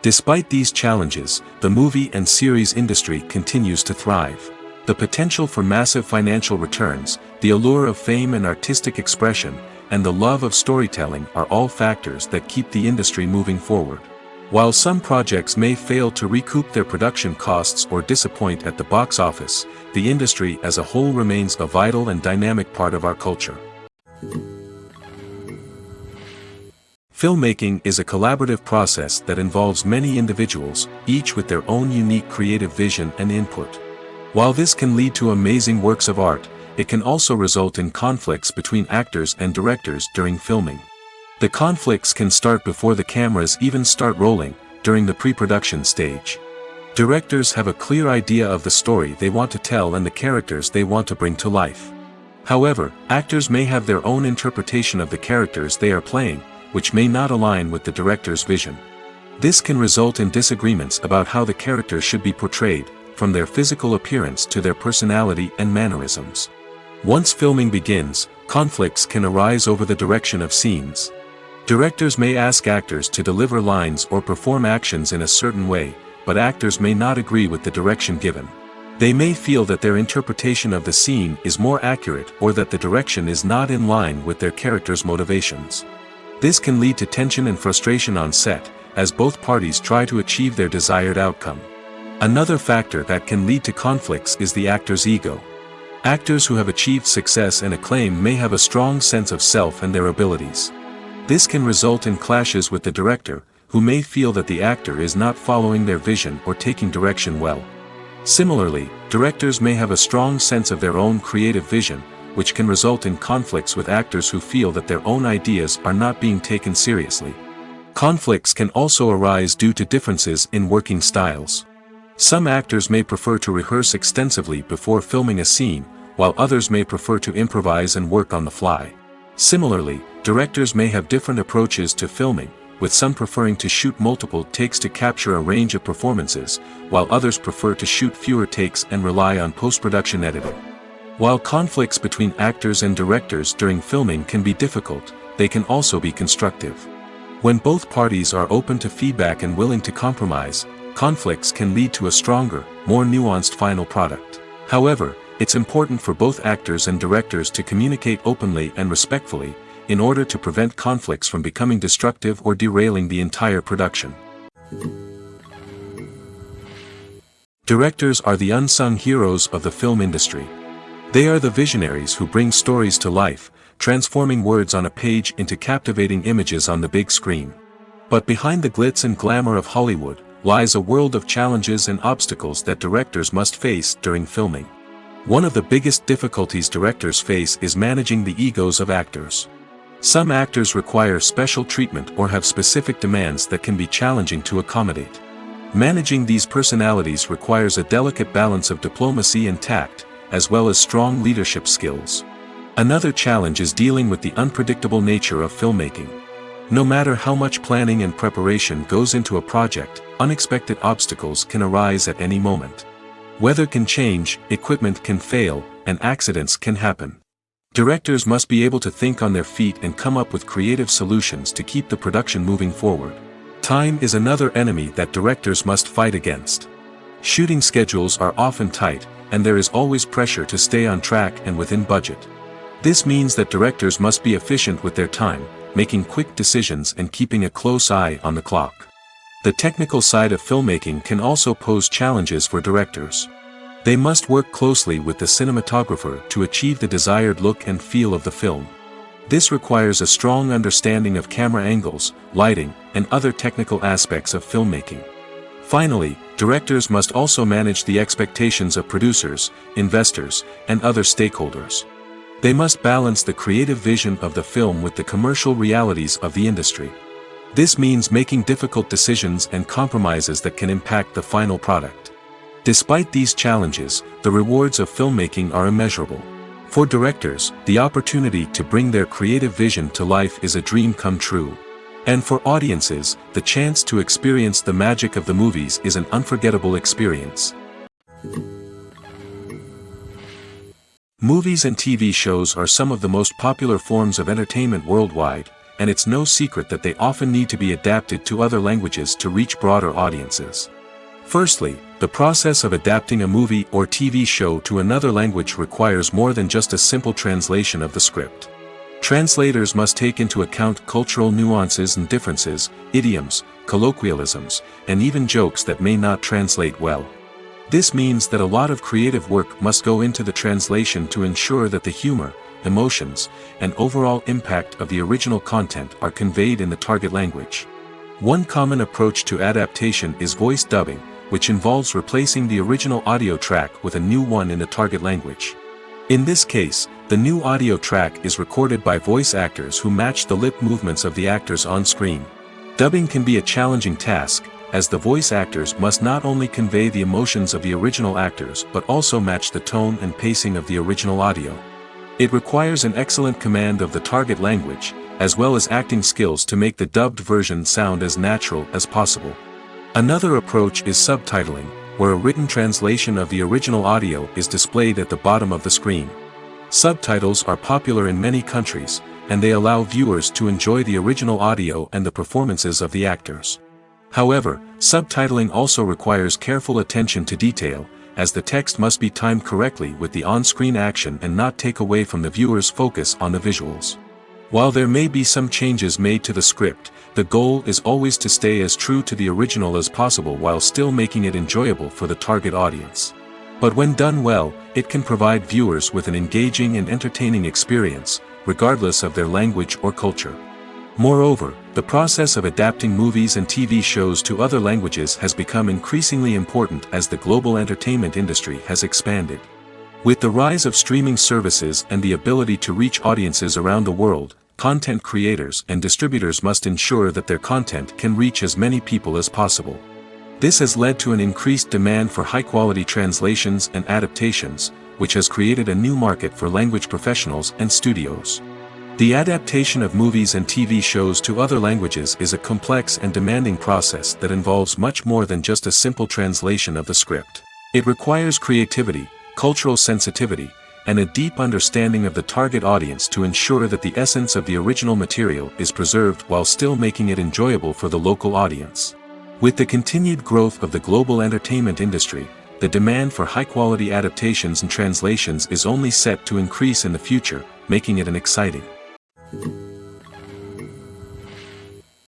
Despite these challenges, the movie and series industry continues to thrive. The potential for massive financial returns, the allure of fame and artistic expression, and the love of storytelling are all factors that keep the industry moving forward. While some projects may fail to recoup their production costs or disappoint at the box office, the industry as a whole remains a vital and dynamic part of our culture. Filmmaking is a collaborative process that involves many individuals, each with their own unique creative vision and input. While this can lead to amazing works of art, it can also result in conflicts between actors and directors during filming. The conflicts can start before the cameras even start rolling, during the pre-production stage. Directors have a clear idea of the story they want to tell and the characters they want to bring to life. However, actors may have their own interpretation of the characters they are playing, which may not align with the director's vision. This can result in disagreements about how the characters should be portrayed, from their physical appearance to their personality and mannerisms. Once filming begins, conflicts can arise over the direction of scenes. Directors may ask actors to deliver lines or perform actions in a certain way, but actors may not agree with the direction given. They may feel that their interpretation of the scene is more accurate or that the direction is not in line with their character's motivations. This can lead to tension and frustration on set, as both parties try to achieve their desired outcome. Another factor that can lead to conflicts is the actor's ego. Actors who have achieved success and acclaim may have a strong sense of self and their abilities. This can result in clashes with the director, who may feel that the actor is not following their vision or taking direction well. Similarly, directors may have a strong sense of their own creative vision, which can result in conflicts with actors who feel that their own ideas are not being taken seriously. Conflicts can also arise due to differences in working styles. Some actors may prefer to rehearse extensively before filming a scene, while others may prefer to improvise and work on the fly. Similarly, directors may have different approaches to filming, with some preferring to shoot multiple takes to capture a range of performances, while others prefer to shoot fewer takes and rely on post-production editing. While conflicts between actors and directors during filming can be difficult, they can also be constructive. When both parties are open to feedback and willing to compromise, conflicts can lead to a stronger, more nuanced final product. However, it's important for both actors and directors to communicate openly and respectfully, in order to prevent conflicts from becoming destructive or derailing the entire production. Directors are the unsung heroes of the film industry. They are the visionaries who bring stories to life, transforming words on a page into captivating images on the big screen. But behind the glitz and glamour of Hollywood, lies a world of challenges and obstacles that directors must face during filming. One of the biggest difficulties directors face is managing the egos of actors. Some actors require special treatment or have specific demands that can be challenging to accommodate. Managing these personalities requires a delicate balance of diplomacy and tact, as well as strong leadership skills. Another challenge is dealing with the unpredictable nature of filmmaking. No matter how much planning and preparation goes into a project, unexpected obstacles can arise at any moment. Weather can change, equipment can fail, and accidents can happen. Directors must be able to think on their feet and come up with creative solutions to keep the production moving forward. Time is another enemy that directors must fight against. Shooting schedules are often tight, and there is always pressure to stay on track and within budget. This means that directors must be efficient with their time, making quick decisions and keeping a close eye on the clock. The technical side of filmmaking can also pose challenges for directors. They must work closely with the cinematographer to achieve the desired look and feel of the film. This requires a strong understanding of camera angles, lighting, and other technical aspects of filmmaking. Finally, directors must also manage the expectations of producers, investors, and other stakeholders. They must balance the creative vision of the film with the commercial realities of the industry. This means making difficult decisions and compromises that can impact the final product. Despite these challenges, the rewards of filmmaking are immeasurable. For directors, the opportunity to bring their creative vision to life is a dream come true. And for audiences, the chance to experience the magic of the movies is an unforgettable experience. Movies and TV shows are some of the most popular forms of entertainment worldwide, and it's no secret that they often need to be adapted to other languages to reach broader audiences. Firstly, the process of adapting a movie or TV show to another language requires more than just a simple translation of the script. Translators must take into account cultural nuances and differences, idioms, colloquialisms, and even jokes that may not translate well. This means that a lot of creative work must go into the translation to ensure that the humor, emotions, and overall impact of the original content are conveyed in the target language. One common approach to adaptation is voice dubbing, which involves replacing the original audio track with a new one in the target language. In this case, the new audio track is recorded by voice actors who match the lip movements of the actors on screen. Dubbing can be a challenging task, as the voice actors must not only convey the emotions of the original actors but also match the tone and pacing of the original audio. It requires an excellent command of the target language, as well as acting skills to make the dubbed version sound as natural as possible. Another approach is subtitling, where a written translation of the original audio is displayed at the bottom of the screen. Subtitles are popular in many countries, and they allow viewers to enjoy the original audio and the performances of the actors. However, subtitling also requires careful attention to detail, as the text must be timed correctly with the on-screen action and not take away from the viewer's focus on the visuals. While there may be some changes made to the script, the goal is always to stay as true to the original as possible while still making it enjoyable for the target audience. But when done well, it can provide viewers with an engaging and entertaining experience, regardless of their language or culture. Moreover, the process of adapting movies and TV shows to other languages has become increasingly important as the global entertainment industry has expanded. With the rise of streaming services and the ability to reach audiences around the world, content creators and distributors must ensure that their content can reach as many people as possible. This has led to an increased demand for high-quality translations and adaptations, which has created a new market for language professionals and studios. The adaptation of movies and TV shows to other languages is a complex and demanding process that involves much more than just a simple translation of the script. It requires creativity, cultural sensitivity, and a deep understanding of the target audience to ensure that the essence of the original material is preserved while still making it enjoyable for the local audience. With the continued growth of the global entertainment industry, the demand for high-quality adaptations and translations is only set to increase in the future, making it an exciting.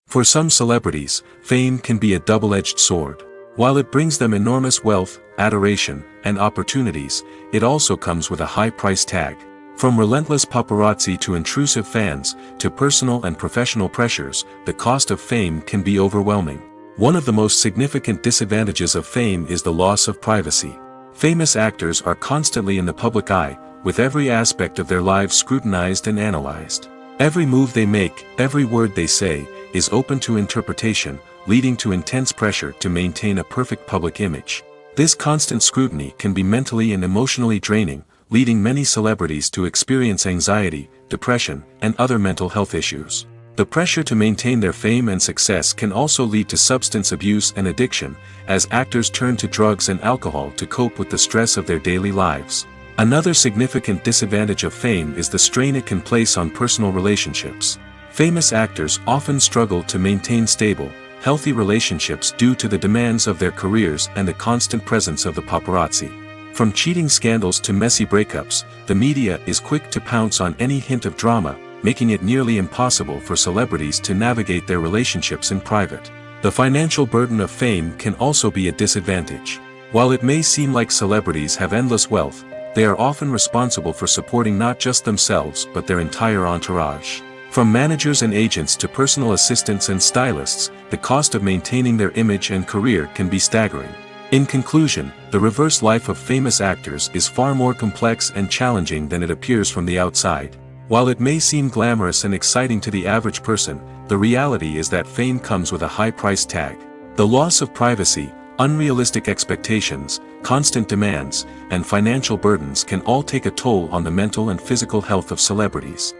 For some celebrities, fame can be a double-edged sword. While it brings them enormous wealth, adoration, and opportunities, it also comes with a high price tag. From relentless paparazzi to intrusive fans, to personal and professional pressures, the cost of fame can be overwhelming. One of the most significant disadvantages of fame is the loss of privacy. Famous actors are constantly in the public eye, with every aspect of their lives scrutinized and analyzed. Every move they make, every word they say, is open to interpretation, leading to intense pressure to maintain a perfect public image. This constant scrutiny can be mentally and emotionally draining, leading many celebrities to experience anxiety, depression, and other mental health issues. The pressure to maintain their fame and success can also lead to substance abuse and addiction, as actors turn to drugs and alcohol to cope with the stress of their daily lives. Another significant disadvantage of fame is the strain it can place on personal relationships. Famous actors often struggle to maintain stable, healthy relationships due to the demands of their careers and the constant presence of the paparazzi. From cheating scandals to messy breakups, the media is quick to pounce on any hint of drama, making it nearly impossible for celebrities to navigate their relationships in private. The financial burden of fame can also be a disadvantage. While it may seem like celebrities have endless wealth, they are often responsible for supporting not just themselves but their entire entourage. From managers and agents to personal assistants and stylists, the cost of maintaining their image and career can be staggering. In conclusion, the reverse life of famous actors is far more complex and challenging than it appears from the outside. While it may seem glamorous and exciting to the average person, the reality is that fame comes with a high price tag. The loss of privacy, unrealistic expectations, constant demands, and financial burdens can all take a toll on the mental and physical health of celebrities.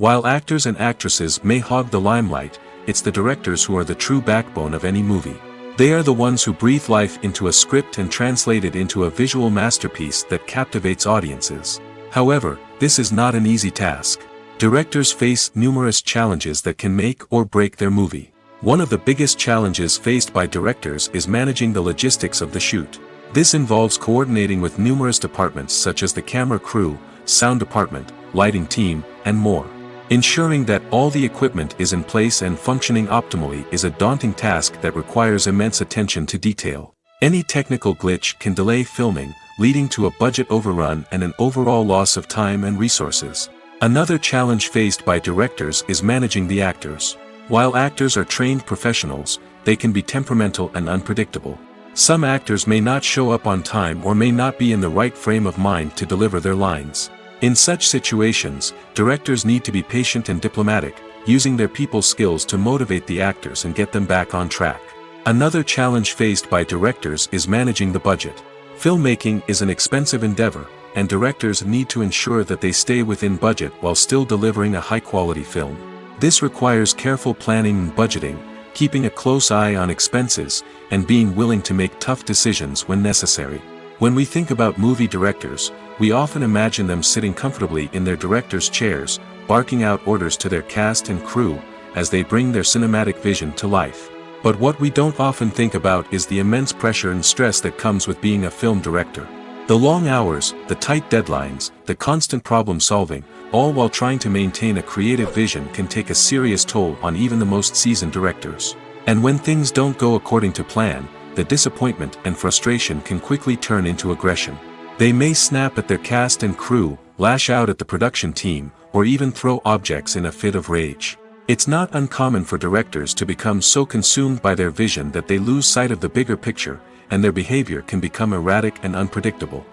While actors and actresses may hog the limelight, it's the directors who are the true backbone of any movie. They are the ones who breathe life into a script and translate it into a visual masterpiece that captivates audiences. However, this is not an easy task. Directors face numerous challenges that can make or break their movie. One of the biggest challenges faced by directors is managing the logistics of the shoot. This involves coordinating with numerous departments such as the camera crew, sound department, lighting team, and more. Ensuring that all the equipment is in place and functioning optimally is a daunting task that requires immense attention to detail. Any technical glitch can delay filming, leading to a budget overrun and an overall loss of time and resources. Another challenge faced by directors is managing the actors. While actors are trained professionals, they can be temperamental and unpredictable. Some actors may not show up on time or may not be in the right frame of mind to deliver their lines. In such situations, directors need to be patient and diplomatic, using their people skills to motivate the actors and get them back on track. Another challenge faced by directors is managing the budget. Filmmaking is an expensive endeavor, and directors need to ensure that they stay within budget while still delivering a high-quality film. This requires careful planning and budgeting, keeping a close eye on expenses, and being willing to make tough decisions when necessary. When we think about movie directors, we often imagine them sitting comfortably in their director's chairs, barking out orders to their cast and crew, as they bring their cinematic vision to life. But what we don't often think about is the immense pressure and stress that comes with being a film director. The long hours, the tight deadlines, the constant problem solving, all while trying to maintain a creative vision can take a serious toll on even the most seasoned directors. And when things don't go according to plan, the disappointment and frustration can quickly turn into aggression. They may snap at their cast and crew, lash out at the production team, or even throw objects in a fit of rage. It's not uncommon for directors to become so consumed by their vision that they lose sight of the bigger picture, and their behavior can become erratic and unpredictable.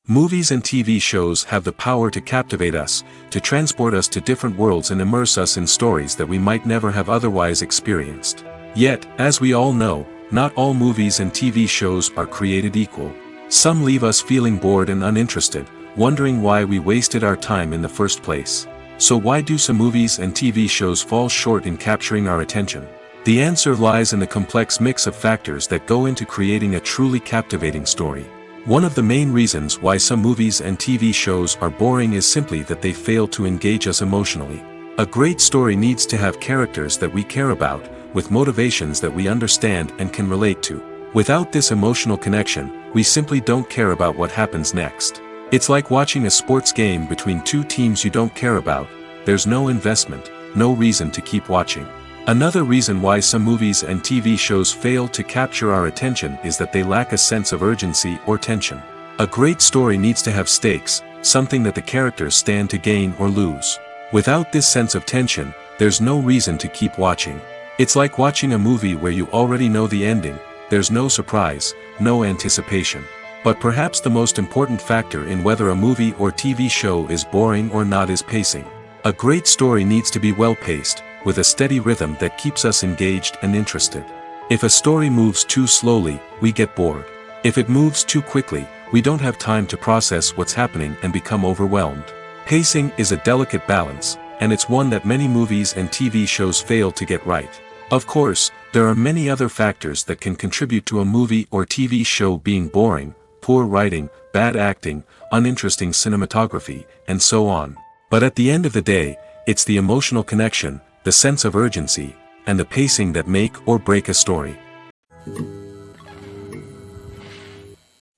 Movies and TV shows have the power to captivate us, to transport us to different worlds and immerse us in stories that we might never have otherwise experienced. Yet, as we all know, not all movies and TV shows are created equal. Some leave us feeling bored and uninterested, wondering why we wasted our time in the first place. So why do some movies and TV shows fall short in capturing our attention? The answer lies in the complex mix of factors that go into creating a truly captivating story. One of the main reasons why some movies and TV shows are boring is simply that they fail to engage us emotionally. A great story needs to have characters that we care about, with motivations that we understand and can relate to. Without this emotional connection, we simply don't care about what happens next. It's like watching a sports game between two teams you don't care about. There's no investment, no reason to keep watching. Another reason why some movies and TV shows fail to capture our attention is that they lack a sense of urgency or tension. A great story needs to have stakes, something that the characters stand to gain or lose. Without this sense of tension, there's no reason to keep watching. It's like watching a movie where you already know the ending, there's no surprise, no anticipation. But perhaps the most important factor in whether a movie or TV show is boring or not is pacing. A great story needs to be well-paced, with a steady rhythm that keeps us engaged and interested. If a story moves too slowly, we get bored. If it moves too quickly, we don't have time to process what's happening and become overwhelmed. Pacing is a delicate balance, and it's one that many movies and TV shows fail to get right. Of course, there are many other factors that can contribute to a movie or TV show being boring: poor writing, bad acting, uninteresting cinematography, and so on. But at the end of the day, it's the emotional connection, the sense of urgency, and the pacing that make or break a story.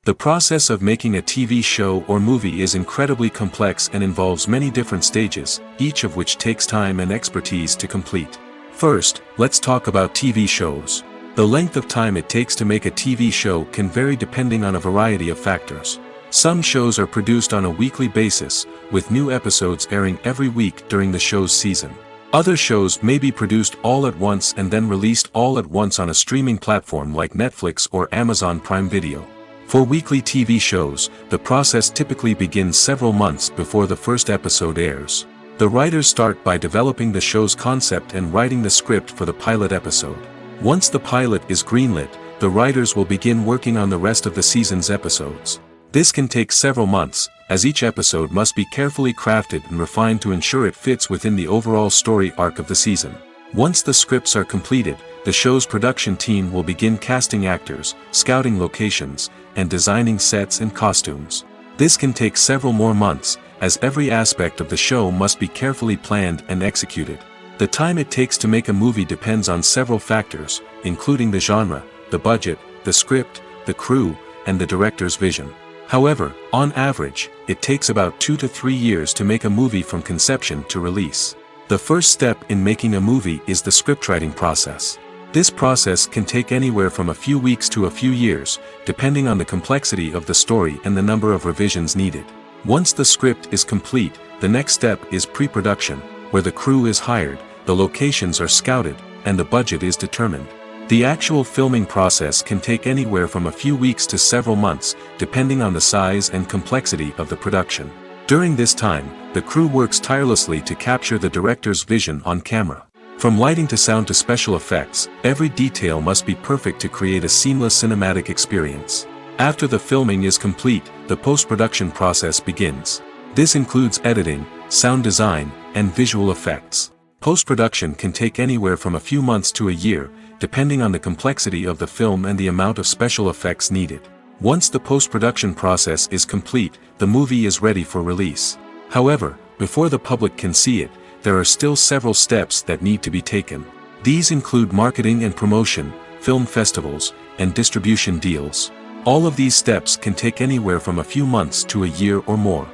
The process of making a TV show or movie is incredibly complex and involves many different stages, each of which takes time and expertise to complete. First, let's talk about TV shows. The length of time it takes to make a TV show can vary depending on a variety of factors. Some shows are produced on a weekly basis, with new episodes airing every week during the show's season. Other shows may be produced all at once and then released all at once on a streaming platform like Netflix or Amazon Prime Video. For weekly TV shows, the process typically begins several months before the first episode airs. The writers start by developing the show's concept and writing the script for the pilot episode. Once the pilot is greenlit, the writers will begin working on the rest of the season's episodes. This can take several months, as each episode must be carefully crafted and refined to ensure it fits within the overall story arc of the season. Once the scripts are completed, the show's production team will begin casting actors, scouting locations, and designing sets and costumes. This can take several more months, as every aspect of the show must be carefully planned and executed. The time it takes to make a movie depends on several factors, including the genre, the budget, the script, the crew, and the director's vision. However, on average, it takes about 2 to 3 years to make a movie from conception to release. The first step in making a movie is the scriptwriting process. This process can take anywhere from a few weeks to a few years, depending on the complexity of the story and the number of revisions needed. Once the script is complete, the next step is pre-production, where the crew is hired, the locations are scouted, and the budget is determined. The actual filming process can take anywhere from a few weeks to several months, depending on the size and complexity of the production. During this time, the crew works tirelessly to capture the director's vision on camera. From lighting to sound to special effects, every detail must be perfect to create a seamless cinematic experience. After the filming is complete, the post-production process begins. This includes editing, sound design, and visual effects. Post-production can take anywhere from a few months to a year, depending on the complexity of the film and the amount of special effects needed. Once the post-production process is complete, the movie is ready for release. However, before the public can see it, there are still several steps that need to be taken. These include marketing and promotion, film festivals, and distribution deals. All of these steps can take anywhere from a few months to a year or more.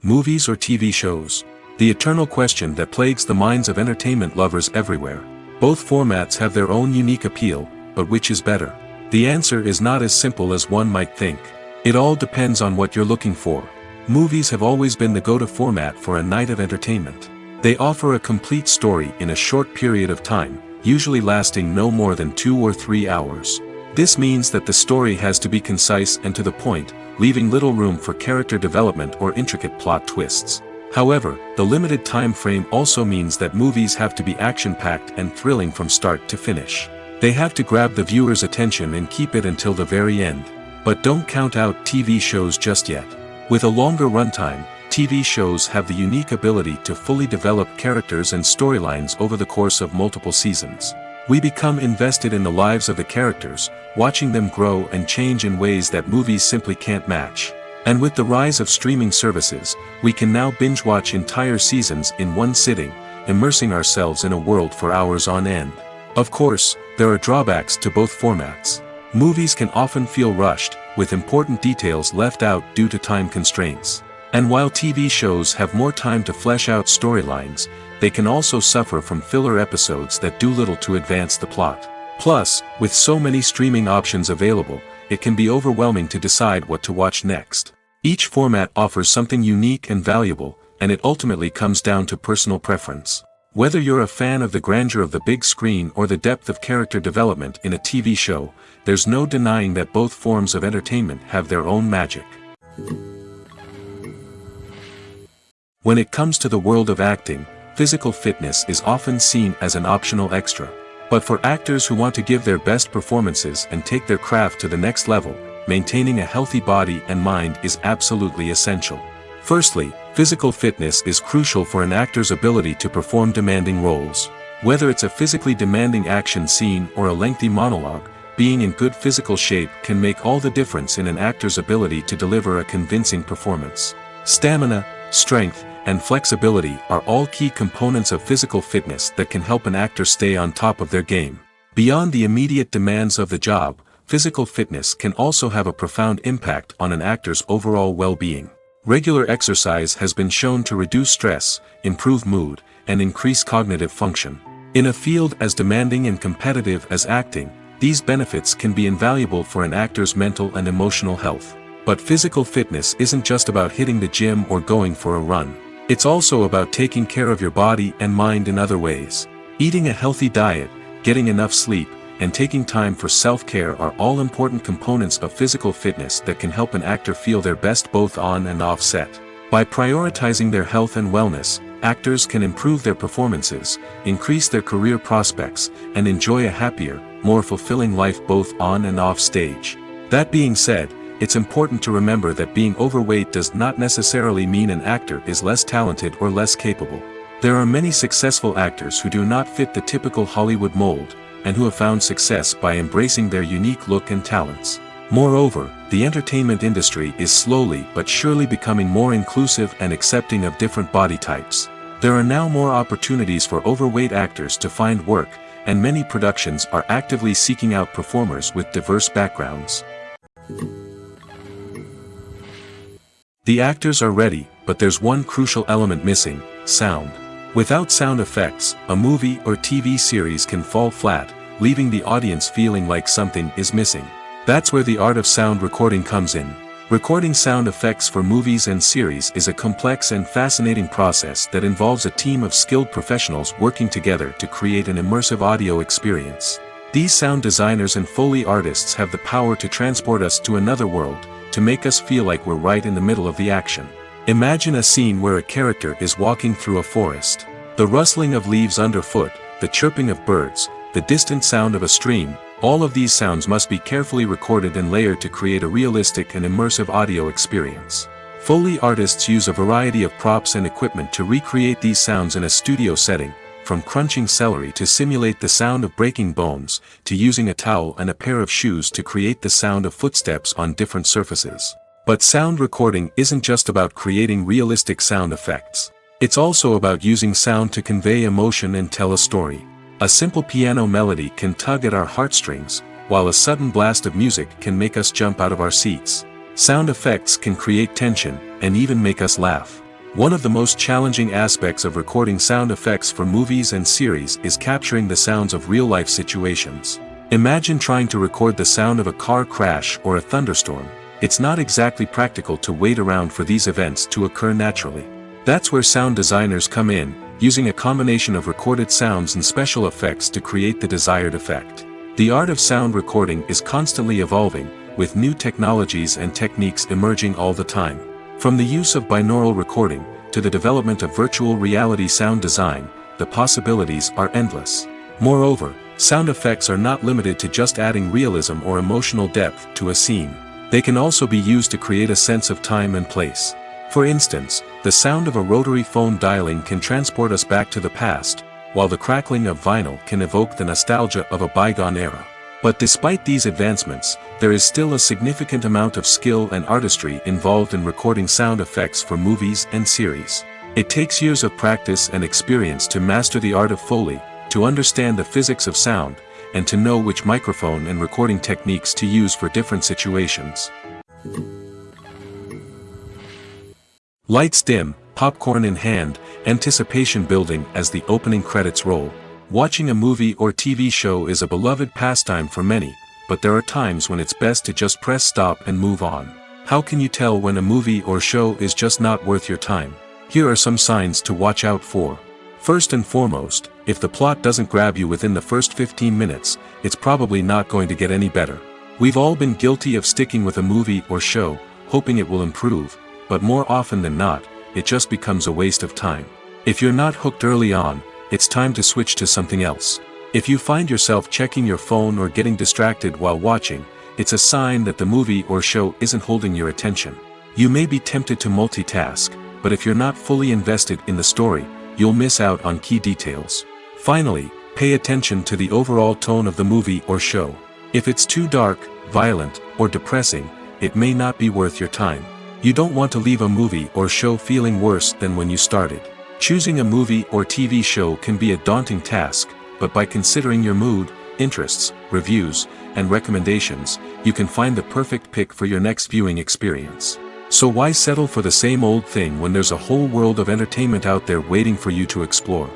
Movies or TV shows? The eternal question that plagues the minds of entertainment lovers everywhere. Both formats have their own unique appeal, but which is better? The answer is not as simple as one might think. It all depends on what you're looking for. Movies have always been the go-to format for a night of entertainment. They offer a complete story in a short period of time, usually lasting no more than 2 or 3 hours. This means that the story has to be concise and to the point, leaving little room for character development or intricate plot twists. However, the limited time frame also means that movies have to be action-packed and thrilling from start to finish. They have to grab the viewer's attention and keep it until the very end. But don't count out TV shows just yet. With a longer runtime, TV shows have the unique ability to fully develop characters and storylines over the course of multiple seasons. We become invested in the lives of the characters, watching them grow and change in ways that movies simply can't match. And with the rise of streaming services, we can now binge-watch entire seasons in one sitting, immersing ourselves in a world for hours on end. Of course, there are drawbacks to both formats. Movies can often feel rushed, with important details left out due to time constraints. And while TV shows have more time to flesh out storylines, they can also suffer from filler episodes that do little to advance the plot. Plus, with so many streaming options available, it can be overwhelming to decide what to watch next. Each format offers something unique and valuable, and it ultimately comes down to personal preference. Whether you're a fan of the grandeur of the big screen or the depth of character development in a TV show, there's no denying that both forms of entertainment have their own magic. When it comes to the world of acting, physical fitness is often seen as an optional extra. But for actors who want to give their best performances and take their craft to the next level, maintaining a healthy body and mind is absolutely essential. Firstly, physical fitness is crucial for an actor's ability to perform demanding roles. Whether it's a physically demanding action scene or a lengthy monologue, being in good physical shape can make all the difference in an actor's ability to deliver a convincing performance. Stamina, strength, and flexibility are all key components of physical fitness that can help an actor stay on top of their game. Beyond the immediate demands of the job, physical fitness can also have a profound impact on an actor's overall well-being. Regular exercise has been shown to reduce stress, improve mood, and increase cognitive function. In a field as demanding and competitive as acting, these benefits can be invaluable for an actor's mental and emotional health. But physical fitness isn't just about hitting the gym or going for a run. It's also about taking care of your body and mind in other ways. Eating a healthy diet, getting enough sleep, and taking time for self-care are all important components of physical fitness that can help an actor feel their best both on and off set. By prioritizing their health and wellness, actors can improve their performances, increase their career prospects, and enjoy a happier, more fulfilling life both on and off stage. That being said, it's important to remember that being overweight does not necessarily mean an actor is less talented or less capable. There are many successful actors who do not fit the typical Hollywood mold, and who have found success by embracing their unique look and talents. Moreover, the entertainment industry is slowly but surely becoming more inclusive and accepting of different body types. There are now more opportunities for overweight actors to find work, and many productions are actively seeking out performers with diverse backgrounds. The actors are ready, but there's one crucial element missing: sound. Without sound effects, a movie or TV series can fall flat, leaving the audience feeling like something is missing. That's where the art of sound recording comes in. Recording sound effects for movies and series is a complex and fascinating process that involves a team of skilled professionals working together to create an immersive audio experience. These sound designers and Foley artists have the power to transport us to another world, to make us feel like we're right in the middle of the action. Imagine a scene where a character is walking through a forest. The rustling of leaves underfoot, the chirping of birds, the distant sound of a stream, all of these sounds must be carefully recorded and layered to create a realistic and immersive audio experience. Foley artists use a variety of props and equipment to recreate these sounds in a studio setting, from crunching celery to simulate the sound of breaking bones, to using a towel and a pair of shoes to create the sound of footsteps on different surfaces. But sound recording isn't just about creating realistic sound effects. It's also about using sound to convey emotion and tell a story. A simple piano melody can tug at our heartstrings, while a sudden blast of music can make us jump out of our seats. Sound effects can create tension, and even make us laugh. One of the most challenging aspects of recording sound effects for movies and series is capturing the sounds of real-life situations. Imagine trying to record the sound of a car crash or a thunderstorm. It's not exactly practical to wait around for these events to occur naturally. That's where sound designers come in, using a combination of recorded sounds and special effects to create the desired effect. The art of sound recording is constantly evolving, with new technologies and techniques emerging all the time. From the use of binaural recording, to the development of virtual reality sound design, the possibilities are endless. Moreover, sound effects are not limited to just adding realism or emotional depth to a scene. They can also be used to create a sense of time and place. For instance, the sound of a rotary phone dialing can transport us back to the past, while the crackling of vinyl can evoke the nostalgia of a bygone era. But despite these advancements, there is still a significant amount of skill and artistry involved in recording sound effects for movies and series. It takes years of practice and experience to master the art of Foley, to understand the physics of sound, and to know which microphone and recording techniques to use for different situations. Lights dim, popcorn in hand, anticipation building as the opening credits roll. Watching a movie or TV show is a beloved pastime for many, but there are times when it's best to just press stop and move on. How can you tell when a movie or show is just not worth your time? Here are some signs to watch out for. First and foremost, if the plot doesn't grab you within the first 15 minutes, it's probably not going to get any better. We've all been guilty of sticking with a movie or show, hoping it will improve, but more often than not, it just becomes a waste of time. If you're not hooked early on, it's time to switch to something else. If you find yourself checking your phone or getting distracted while watching, it's a sign that the movie or show isn't holding your attention. You may be tempted to multitask, but if you're not fully invested in the story, you'll miss out on key details. Finally, pay attention to the overall tone of the movie or show. If it's too dark, violent, or depressing, it may not be worth your time. You don't want to leave a movie or show feeling worse than when you started. Choosing a movie or TV show can be a daunting task, but by considering your mood, interests, reviews, and recommendations, you can find the perfect pick for your next viewing experience. So why settle for the same old thing when there's a whole world of entertainment out there waiting for you to explore?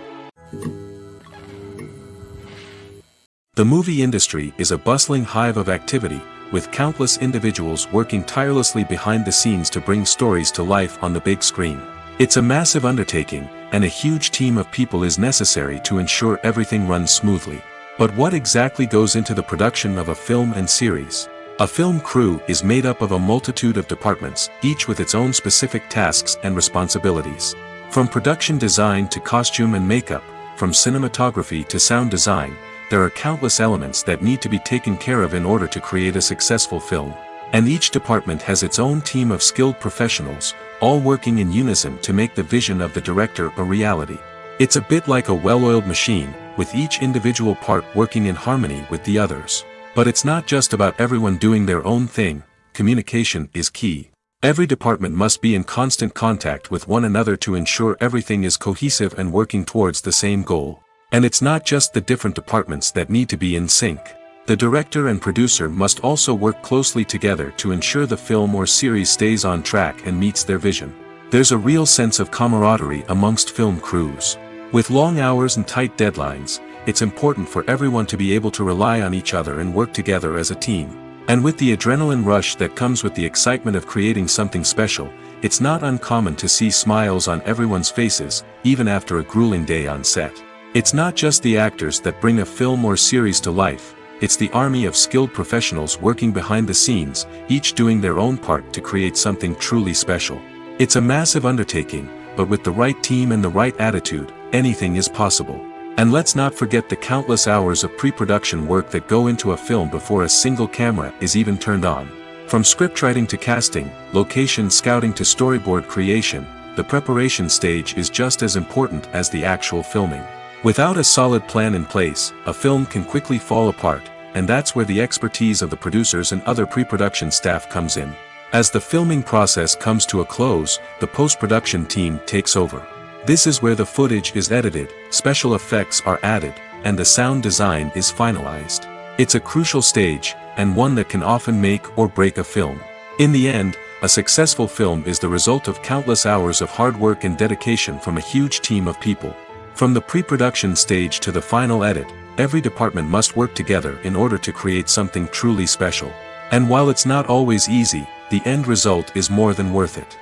The movie industry is a bustling hive of activity, with countless individuals working tirelessly behind the scenes to bring stories to life on the big screen. It's a massive undertaking, and a huge team of people is necessary to ensure everything runs smoothly. But what exactly goes into the production of a film and series? A film crew is made up of a multitude of departments, each with its own specific tasks and responsibilities. From production design to costume and makeup, from cinematography to sound design, there are countless elements that need to be taken care of in order to create a successful film. And each department has its own team of skilled professionals, all working in unison to make the vision of the director a reality. It's a bit like a well-oiled machine, with each individual part working in harmony with the others. But it's not just about everyone doing their own thing. Communication is key. Every department must be in constant contact with one another to ensure everything is cohesive and working towards the same goal. And it's not just the different departments that need to be in sync. The director and producer must also work closely together to ensure the film or series stays on track and meets their vision. There's a real sense of camaraderie amongst film crews. With long hours and tight deadlines, it's important for everyone to be able to rely on each other and work together as a team. And with the adrenaline rush that comes with the excitement of creating something special, it's not uncommon to see smiles on everyone's faces, even after a grueling day on set. It's not just the actors that bring a film or series to life, it's the army of skilled professionals working behind the scenes, each doing their own part to create something truly special. It's a massive undertaking, but with the right team and the right attitude, anything is possible. And let's not forget the countless hours of pre-production work that go into a film before a single camera is even turned on. From scriptwriting to casting, location scouting to storyboard creation, the preparation stage is just as important as the actual filming. Without a solid plan in place, a film can quickly fall apart, and that's where the expertise of the producers and other pre-production staff comes in. As the filming process comes to a close, the post-production team takes over. This is where the footage is edited, special effects are added, and the sound design is finalized. It's a crucial stage, and one that can often make or break a film. In the end, a successful film is the result of countless hours of hard work and dedication from a huge team of people. From the pre-production stage to the final edit, every department must work together in order to create something truly special. And while it's not always easy, the end result is more than worth it.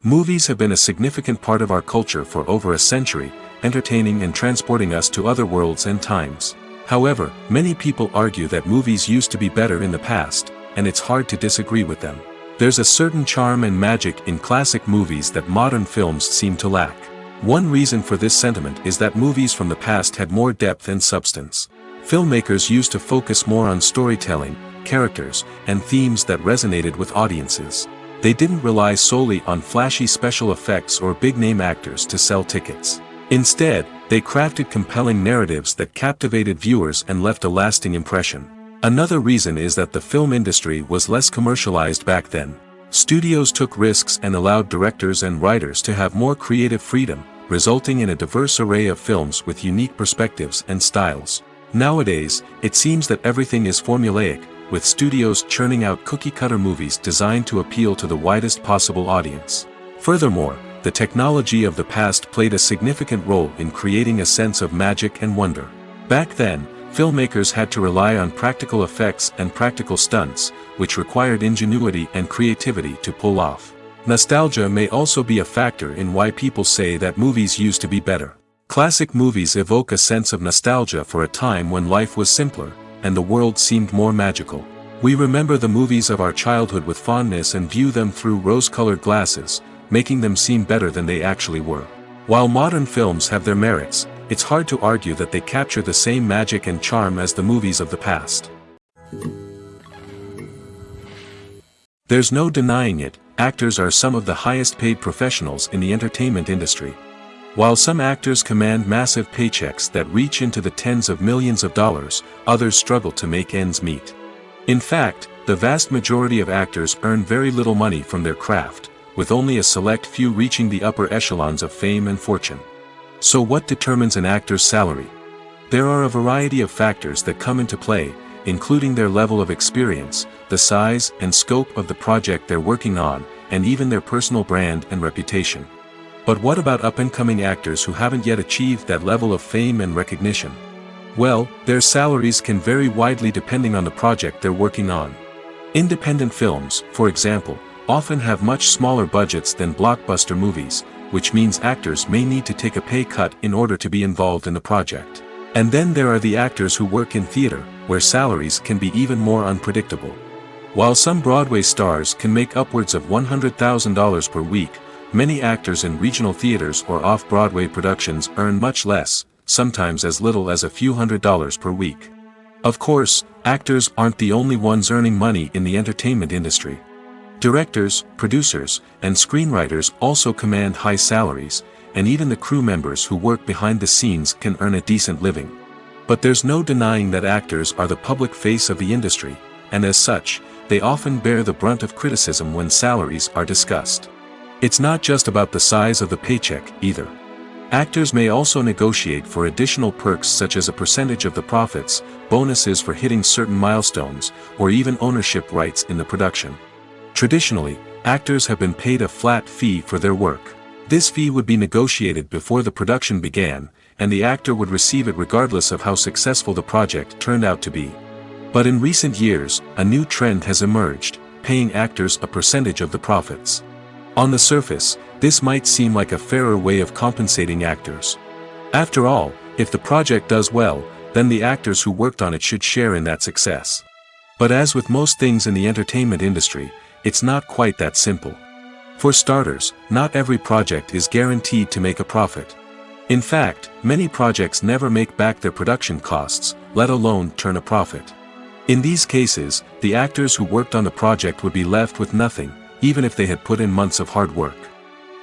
Movies have been a significant part of our culture for over a century, entertaining and transporting us to other worlds and times. However, many people argue that movies used to be better in the past, and it's hard to disagree with them. There's a certain charm and magic in classic movies that modern films seem to lack. One reason for this sentiment is that movies from the past had more depth and substance. Filmmakers used to focus more on storytelling, characters, and themes that resonated with audiences. They didn't rely solely on flashy special effects or big-name actors to sell tickets. Instead, they crafted compelling narratives that captivated viewers and left a lasting impression. Another reason is that the film industry was less commercialized back then. Studios took risks and allowed directors and writers to have more creative freedom, resulting in a diverse array of films with unique perspectives and styles. Nowadays, it seems that everything is formulaic, with studios churning out cookie-cutter movies designed to appeal to the widest possible audience. Furthermore, the technology of the past played a significant role in creating a sense of magic and wonder. Back then, filmmakers had to rely on practical effects and practical stunts, which required ingenuity and creativity to pull off. Nostalgia may also be a factor in why people say that movies used to be better. Classic movies evoke a sense of nostalgia for a time when life was simpler, and the world seemed more magical. We remember the movies of our childhood with fondness and view them through rose-colored glasses, making them seem better than they actually were. While modern films have their merits, it's hard to argue that they capture the same magic and charm as the movies of the past. There's no denying it, actors are some of the highest-paid professionals in the entertainment industry. While some actors command massive paychecks that reach into the tens of millions of dollars, others struggle to make ends meet. In fact, the vast majority of actors earn very little money from their craft, with only a select few reaching the upper echelons of fame and fortune. So what determines an actor's salary? There are a variety of factors that come into play, including their level of experience, the size and scope of the project they're working on, and even their personal brand and reputation. But what about up-and-coming actors who haven't yet achieved that level of fame and recognition? Well, their salaries can vary widely depending on the project they're working on. Independent films, for example, often have much smaller budgets than blockbuster movies, which means actors may need to take a pay cut in order to be involved in the project. And then there are the actors who work in theater, where salaries can be even more unpredictable. While some Broadway stars can make upwards of $100,000 per week, many actors in regional theaters or off-Broadway productions earn much less, sometimes as little as a few $100s per week. Of course, actors aren't the only ones earning money in the entertainment industry. Directors, producers, and screenwriters also command high salaries, and even the crew members who work behind the scenes can earn a decent living. But there's no denying that actors are the public face of the industry, and as such, they often bear the brunt of criticism when salaries are discussed. It's not just about the size of the paycheck, either. Actors may also negotiate for additional perks such as a percentage of the profits, bonuses for hitting certain milestones, or even ownership rights in the production. Traditionally, actors have been paid a flat fee for their work. This fee would be negotiated before the production began, and the actor would receive it regardless of how successful the project turned out to be. But in recent years, a new trend has emerged, paying actors a percentage of the profits. On the surface, this might seem like a fairer way of compensating actors. After all, if the project does well, then the actors who worked on it should share in that success. But as with most things in the entertainment industry, it's not quite that simple. For starters, not every project is guaranteed to make a profit. In fact, many projects never make back their production costs, let alone turn a profit. In these cases, the actors who worked on the project would be left with nothing, even if they had put in months of hard work.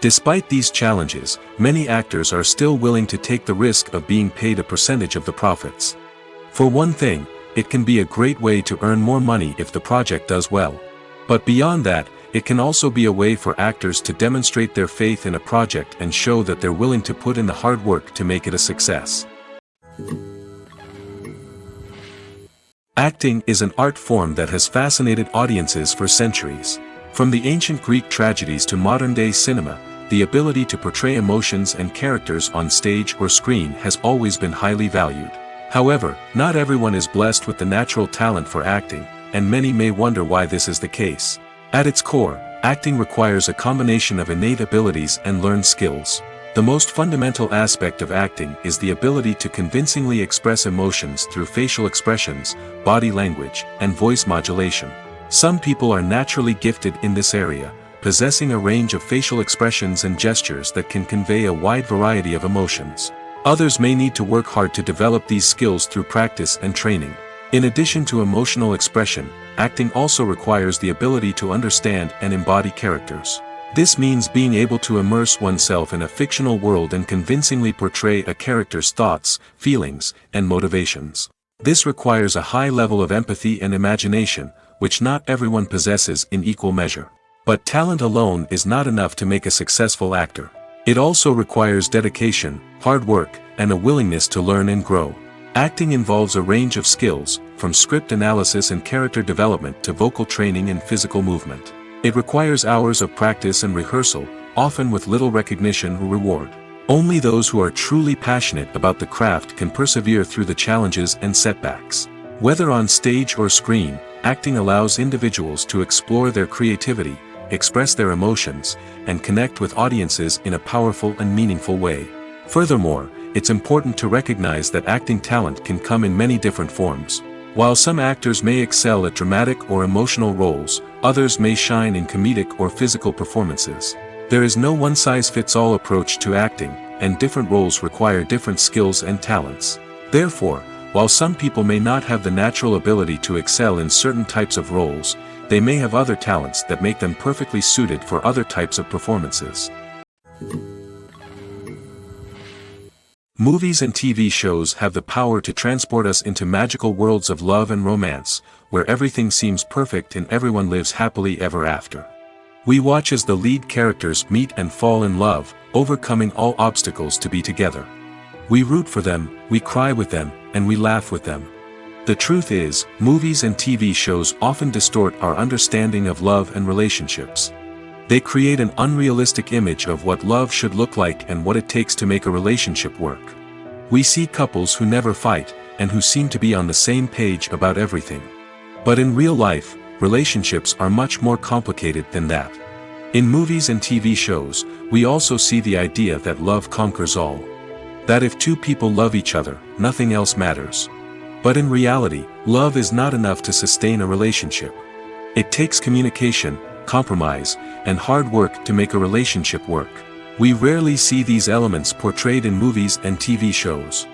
Despite these challenges, many actors are still willing to take the risk of being paid a percentage of the profits. For one thing, it can be a great way to earn more money if the project does well. But beyond that, it can also be a way for actors to demonstrate their faith in a project and show that they're willing to put in the hard work to make it a success. Acting is an art form that has fascinated audiences for centuries. From the ancient Greek tragedies to modern-day cinema, the ability to portray emotions and characters on stage or screen has always been highly valued. However, not everyone is blessed with the natural talent for acting, and many may wonder why this is the case. At its core, acting requires a combination of innate abilities and learned skills. The most fundamental aspect of acting is the ability to convincingly express emotions through facial expressions, body language, and voice modulation. Some people are naturally gifted in this area, possessing a range of facial expressions and gestures that can convey a wide variety of emotions. Others may need to work hard to develop these skills through practice and training. In addition to emotional expression, acting also requires the ability to understand and embody characters. This means being able to immerse oneself in a fictional world and convincingly portray a character's thoughts, feelings, and motivations. This requires a high level of empathy and imagination, which not everyone possesses in equal measure. But talent alone is not enough to make a successful actor. It also requires dedication, hard work, and a willingness to learn and grow. Acting involves a range of skills, from script analysis and character development to vocal training and physical movement. It requires hours of practice and rehearsal, often with little recognition or reward. Only those who are truly passionate about the craft can persevere through the challenges and setbacks. Whether on stage or screen, acting allows individuals to explore their creativity, express their emotions, and connect with audiences in a powerful and meaningful way. Furthermore, it's important to recognize that acting talent can come in many different forms. While some actors may excel at dramatic or emotional roles, others may shine in comedic or physical performances. There is no one-size-fits-all approach to acting, and different roles require different skills and talents. Therefore, while some people may not have the natural ability to excel in certain types of roles, they may have other talents that make them perfectly suited for other types of performances. Movies and TV shows have the power to transport us into magical worlds of love and romance, where everything seems perfect and everyone lives happily ever after. We watch as the lead characters meet and fall in love, overcoming all obstacles to be together. We root for them, we cry with them, and we laugh with them. The truth is, movies and TV shows often distort our understanding of love and relationships. They create an unrealistic image of what love should look like and what it takes to make a relationship work. We see couples who never fight, and who seem to be on the same page about everything. But in real life, relationships are much more complicated than that. In movies and TV shows, we also see the idea that love conquers all. That if two people love each other, nothing else matters. But in reality, love is not enough to sustain a relationship. It takes communication, compromise, and hard work to make a relationship work. We rarely see these elements portrayed in movies and TV shows.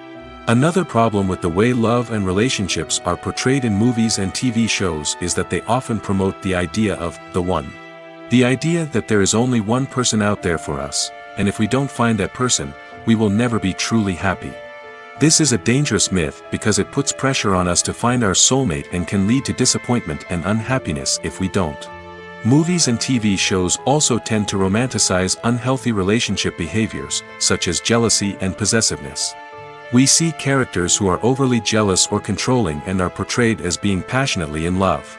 Another problem with the way love and relationships are portrayed in movies and TV shows is that they often promote the idea of the one. The idea that there is only one person out there for us, and if we don't find that person, we will never be truly happy. This is a dangerous myth because it puts pressure on us to find our soulmate and can lead to disappointment and unhappiness if we don't. Movies and TV shows also tend to romanticize unhealthy relationship behaviors, such as jealousy and possessiveness. We see characters who are overly jealous or controlling and are portrayed as being passionately in love.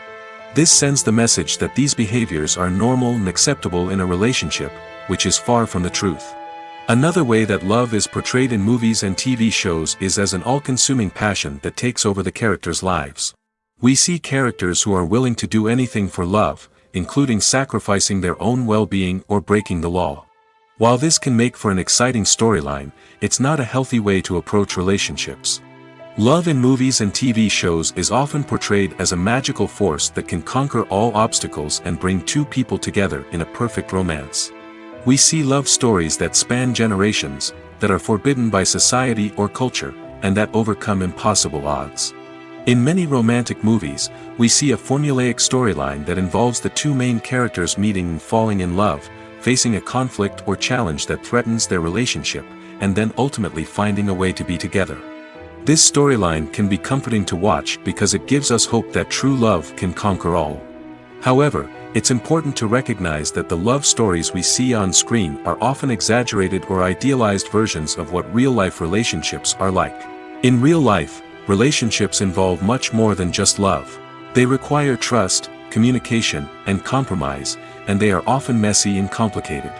This sends the message that these behaviors are normal and acceptable in a relationship, which is far from the truth. Another way that love is portrayed in movies and TV shows is as an all-consuming passion that takes over the characters' lives. We see characters who are willing to do anything for love, including sacrificing their own well-being or breaking the law. While this can make for an exciting storyline, it's not a healthy way to approach relationships. Love in movies and TV shows is often portrayed as a magical force that can conquer all obstacles and bring two people together in a perfect romance. We see love stories that span generations, that are forbidden by society or culture, and that overcome impossible odds. In many romantic movies, we see a formulaic storyline that involves the two main characters meeting and falling in love, facing a conflict or challenge that threatens their relationship, and then ultimately finding a way to be together. This storyline can be comforting to watch because it gives us hope that true love can conquer all. However, it's important to recognize that the love stories we see on screen are often exaggerated or idealized versions of what real-life relationships are like. In real life, relationships involve much more than just love. They require trust, communication, and compromise, and they are often messy and complicated.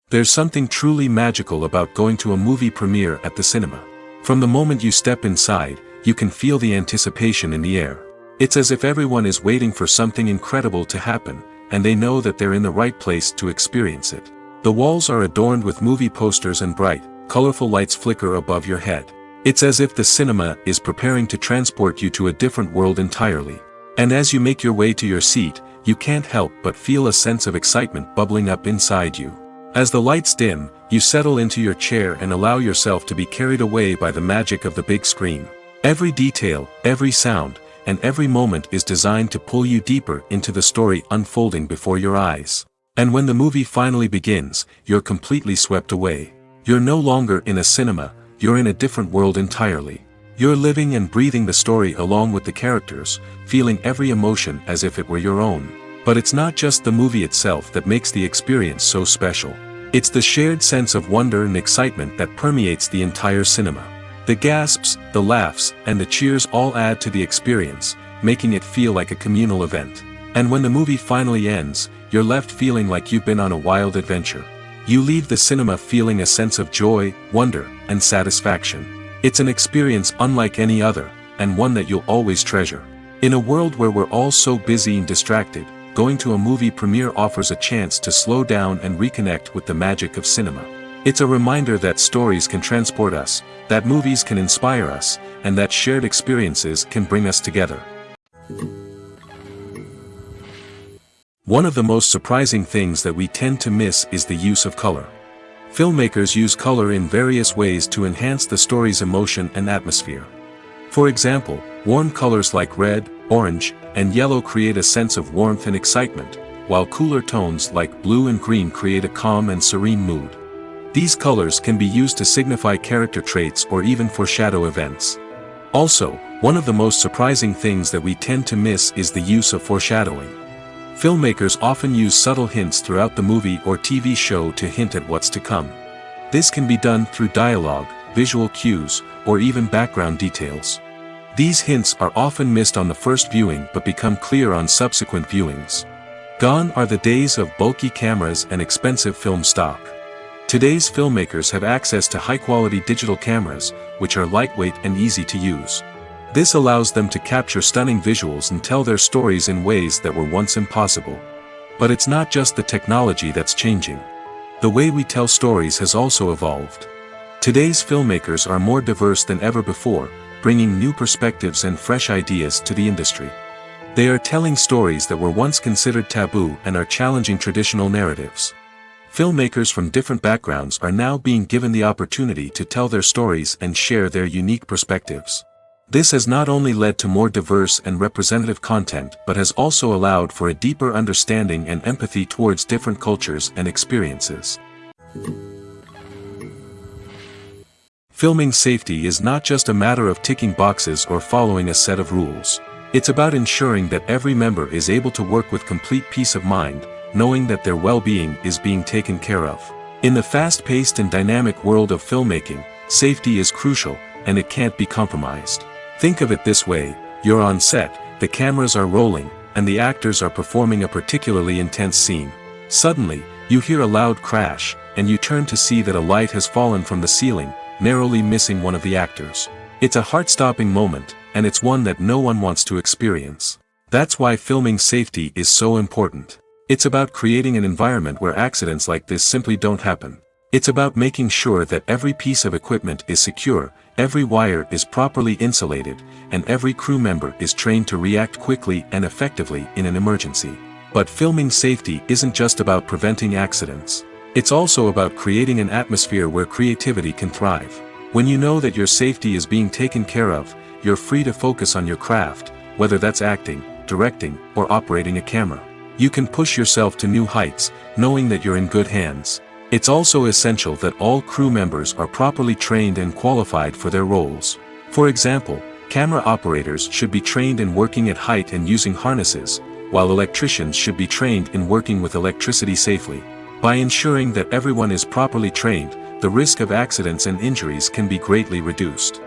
There's something truly magical about going to a movie premiere at the cinema. From the moment you step inside, you can feel the anticipation in the air. It's as if everyone is waiting for something incredible to happen, and they know that they're in the right place to experience it. The walls are adorned with movie posters and bright, colorful lights flicker above your head. It's as if the cinema is preparing to transport you to a different world entirely. And as you make your way to your seat, you can't help but feel a sense of excitement bubbling up inside you. As the lights dim, you settle into your chair and allow yourself to be carried away by the magic of the big screen. Every detail, every sound, and every moment is designed to pull you deeper into the story unfolding before your eyes. And when the movie finally begins, you're completely swept away. You're no longer in a cinema, you're in a different world entirely. You're living and breathing the story along with the characters, feeling every emotion as if it were your own. But it's not just the movie itself that makes the experience so special. It's the shared sense of wonder and excitement that permeates the entire cinema. The gasps, the laughs, and the cheers all add to the experience, making it feel like a communal event. And when the movie finally ends, you're left feeling like you've been on a wild adventure. You leave the cinema feeling a sense of joy, wonder, and satisfaction. It's an experience unlike any other, and one that you'll always treasure. In a world where we're all so busy and distracted, going to a movie premiere offers a chance to slow down and reconnect with the magic of cinema. It's a reminder that stories can transport us, that movies can inspire us, and that shared experiences can bring us together. One of the most surprising things that we tend to miss is the use of color. Filmmakers use color in various ways to enhance the story's emotion and atmosphere. For example, warm colors like red, orange, and yellow create a sense of warmth and excitement, while cooler tones like blue and green create a calm and serene mood. These colors can be used to signify character traits or even foreshadow events. Also, one of the most surprising things that we tend to miss is the use of foreshadowing. Filmmakers often use subtle hints throughout the movie or TV show to hint at what's to come. This can be done through dialogue, visual cues, or even background details. These hints are often missed on the first viewing but become clear on subsequent viewings. Gone are the days of bulky cameras and expensive film stock. Today's filmmakers have access to high-quality digital cameras, which are lightweight and easy to use. This allows them to capture stunning visuals and tell their stories in ways that were once impossible. But it's not just the technology that's changing. The way we tell stories has also evolved. Today's filmmakers are more diverse than ever before, bringing new perspectives and fresh ideas to the industry. They are telling stories that were once considered taboo and are challenging traditional narratives. Filmmakers from different backgrounds are now being given the opportunity to tell their stories and share their unique perspectives. This has not only led to more diverse and representative content but has also allowed for a deeper understanding and empathy towards different cultures and experiences. Filming safety is not just a matter of ticking boxes or following a set of rules. It's about ensuring that every member is able to work with complete peace of mind, knowing that their well-being is being taken care of. In the fast-paced and dynamic world of filmmaking, safety is crucial, and it can't be compromised. Think of it this way: you're on set, the cameras are rolling, and the actors are performing a particularly intense scene. Suddenly, you hear a loud crash, and you turn to see that a light has fallen from the ceiling, narrowly missing one of the actors. It's a heart-stopping moment, and it's one that no one wants to experience. That's why filming safety is so important. It's about creating an environment where accidents like this simply don't happen. It's about making sure that every piece of equipment is secure, every wire is properly insulated, and every crew member is trained to react quickly and effectively in an emergency. But filming safety isn't just about preventing accidents. It's also about creating an atmosphere where creativity can thrive. When you know that your safety is being taken care of, you're free to focus on your craft, whether that's acting, directing, or operating a camera. You can push yourself to new heights, knowing that you're in good hands. It's also essential that all crew members are properly trained and qualified for their roles. For example, camera operators should be trained in working at height and using harnesses, while electricians should be trained in working with electricity safely. By ensuring that everyone is properly trained, the risk of accidents and injuries can be greatly reduced.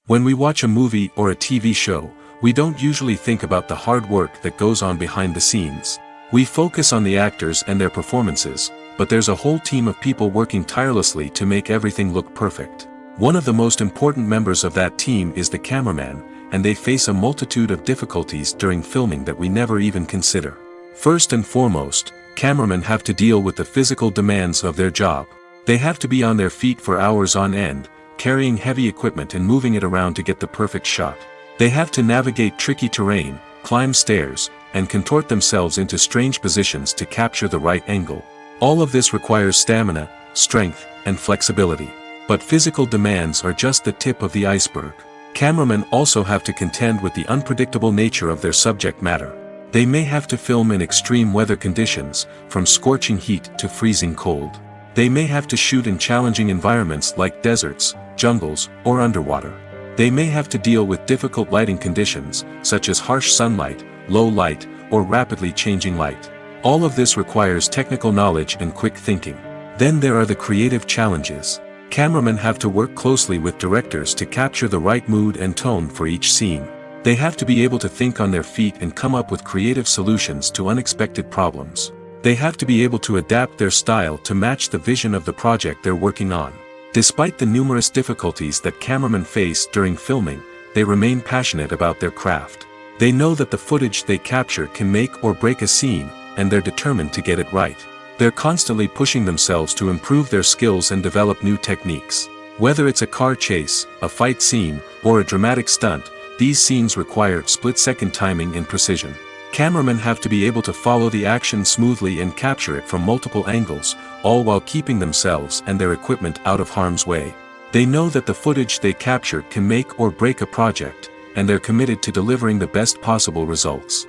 When we watch a movie or a TV show, we don't usually think about the hard work that goes on behind the scenes. We focus on the actors and their performances, but there's a whole team of people working tirelessly to make everything look perfect. One of the most important members of that team is the cameraman, and they face a multitude of difficulties during filming that we never even consider. First and foremost, cameramen have to deal with the physical demands of their job. They have to be on their feet for hours on end, carrying heavy equipment and moving it around to get the perfect shot. They have to navigate tricky terrain, climb stairs, and contort themselves into strange positions to capture the right angle. All of this requires stamina, strength, and flexibility. But physical demands are just the tip of the iceberg. Cameramen also have to contend with the unpredictable nature of their subject matter. They may have to film in extreme weather conditions, from scorching heat to freezing cold. They may have to shoot in challenging environments like deserts, jungles, or underwater. They may have to deal with difficult lighting conditions, such as harsh sunlight, low light, or rapidly changing light. All of this requires technical knowledge and quick thinking. Then there are the creative challenges. Cameramen have to work closely with directors to capture the right mood and tone for each scene. They have to be able to think on their feet and come up with creative solutions to unexpected problems. They have to be able to adapt their style to match the vision of the project they're working on. Despite the numerous difficulties that cameramen face during filming, they remain passionate about their craft. They know that the footage they capture can make or break a scene, and they're determined to get it right. They're constantly pushing themselves to improve their skills and develop new techniques. Whether it's a car chase, a fight scene, or a dramatic stunt, these scenes require split-second timing and precision. Cameramen have to be able to follow the action smoothly and capture it from multiple angles, all while keeping themselves and their equipment out of harm's way. They know that the footage they capture can make or break a project, and they're committed to delivering the best possible results.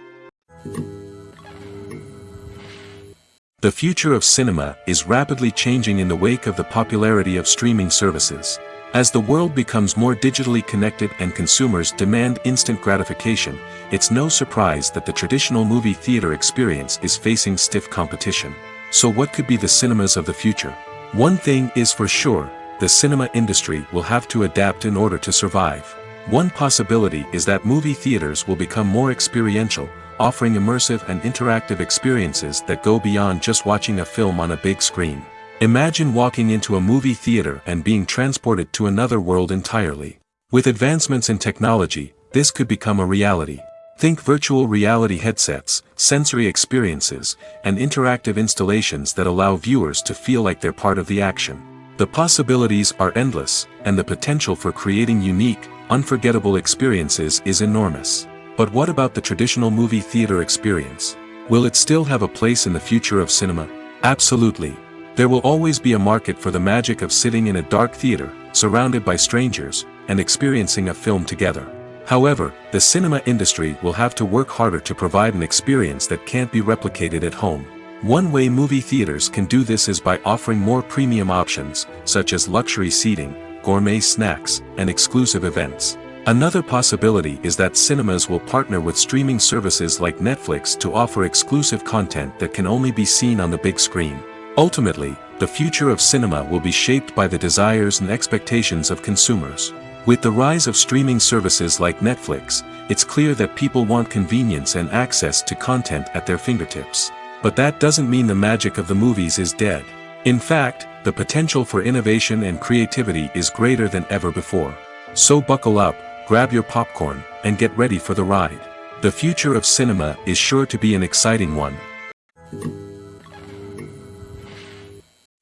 The future of cinema is rapidly changing in the wake of the popularity of streaming services. As the world becomes more digitally connected and consumers demand instant gratification, it's no surprise that the traditional movie theater experience is facing stiff competition. So what could be the cinemas of the future? One thing is for sure, the cinema industry will have to adapt in order to survive. One possibility is that movie theaters will become more experiential, offering immersive and interactive experiences that go beyond just watching a film on a big screen. Imagine walking into a movie theater and being transported to another world entirely. With advancements in technology, this could become a reality. Think virtual reality headsets, sensory experiences, and interactive installations that allow viewers to feel like they're part of the action. The possibilities are endless, and the potential for creating unique, unforgettable experiences is enormous. But what about the traditional movie theater experience? Will it still have a place in the future of cinema? Absolutely. There will always be a market for the magic of sitting in a dark theater, surrounded by strangers, and experiencing a film together. However, the cinema industry will have to work harder to provide an experience that can't be replicated at home. One way movie theaters can do this is by offering more premium options, such as luxury seating, gourmet snacks, and exclusive events. Another possibility is that cinemas will partner with streaming services like Netflix to offer exclusive content that can only be seen on the big screen. Ultimately, the future of cinema will be shaped by the desires and expectations of consumers. With the rise of streaming services like Netflix, it's clear that people want convenience and access to content at their fingertips. But that doesn't mean the magic of the movies is dead. In fact, the potential for innovation and creativity is greater than ever before. So buckle up, grab your popcorn, and get ready for the ride. The future of cinema is sure to be an exciting one.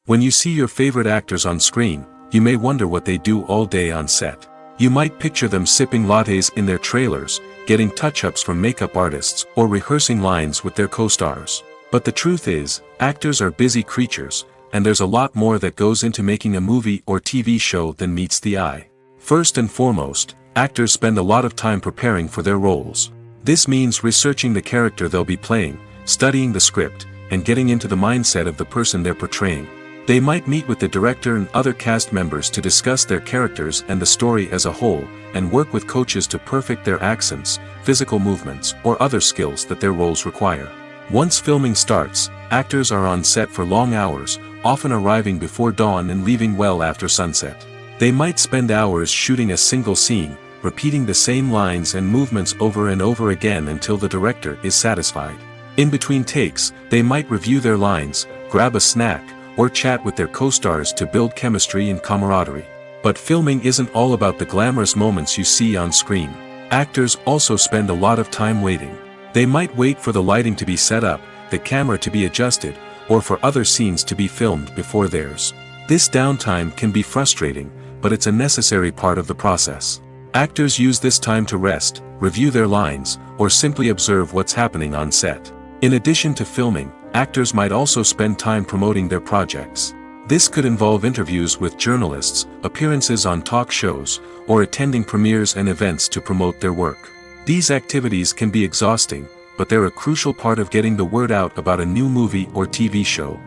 When you see your favorite actors on screen, you may wonder what they do all day on set. You might picture them sipping lattes in their trailers, getting touch-ups from makeup artists, or rehearsing lines with their co-stars. But the truth is, actors are busy creatures, and there's a lot more that goes into making a movie or TV show than meets the eye. First and foremost, actors spend a lot of time preparing for their roles. This means researching the character they'll be playing, studying the script, and getting into the mindset of the person they're portraying. They might meet with the director and other cast members to discuss their characters and the story as a whole, and work with coaches to perfect their accents, physical movements, or other skills that their roles require. Once filming starts, actors are on set for long hours, often arriving before dawn and leaving well after sunset. They might spend hours shooting a single scene, repeating the same lines and movements over and over again until the director is satisfied. In between takes, they might review their lines, grab a snack, or chat with their co-stars to build chemistry and camaraderie. But filming isn't all about the glamorous moments you see on screen. Actors also spend a lot of time waiting. They might wait for the lighting to be set up, the camera to be adjusted, or for other scenes to be filmed before theirs. This downtime can be frustrating, but it's a necessary part of the process. Actors use this time to rest, review their lines, or simply observe what's happening on set. In addition to filming, actors might also spend time promoting their projects. This could involve interviews with journalists, appearances on talk shows, or attending premieres and events to promote their work. These activities can be exhausting, but they're a crucial part of getting the word out about a new movie or TV show.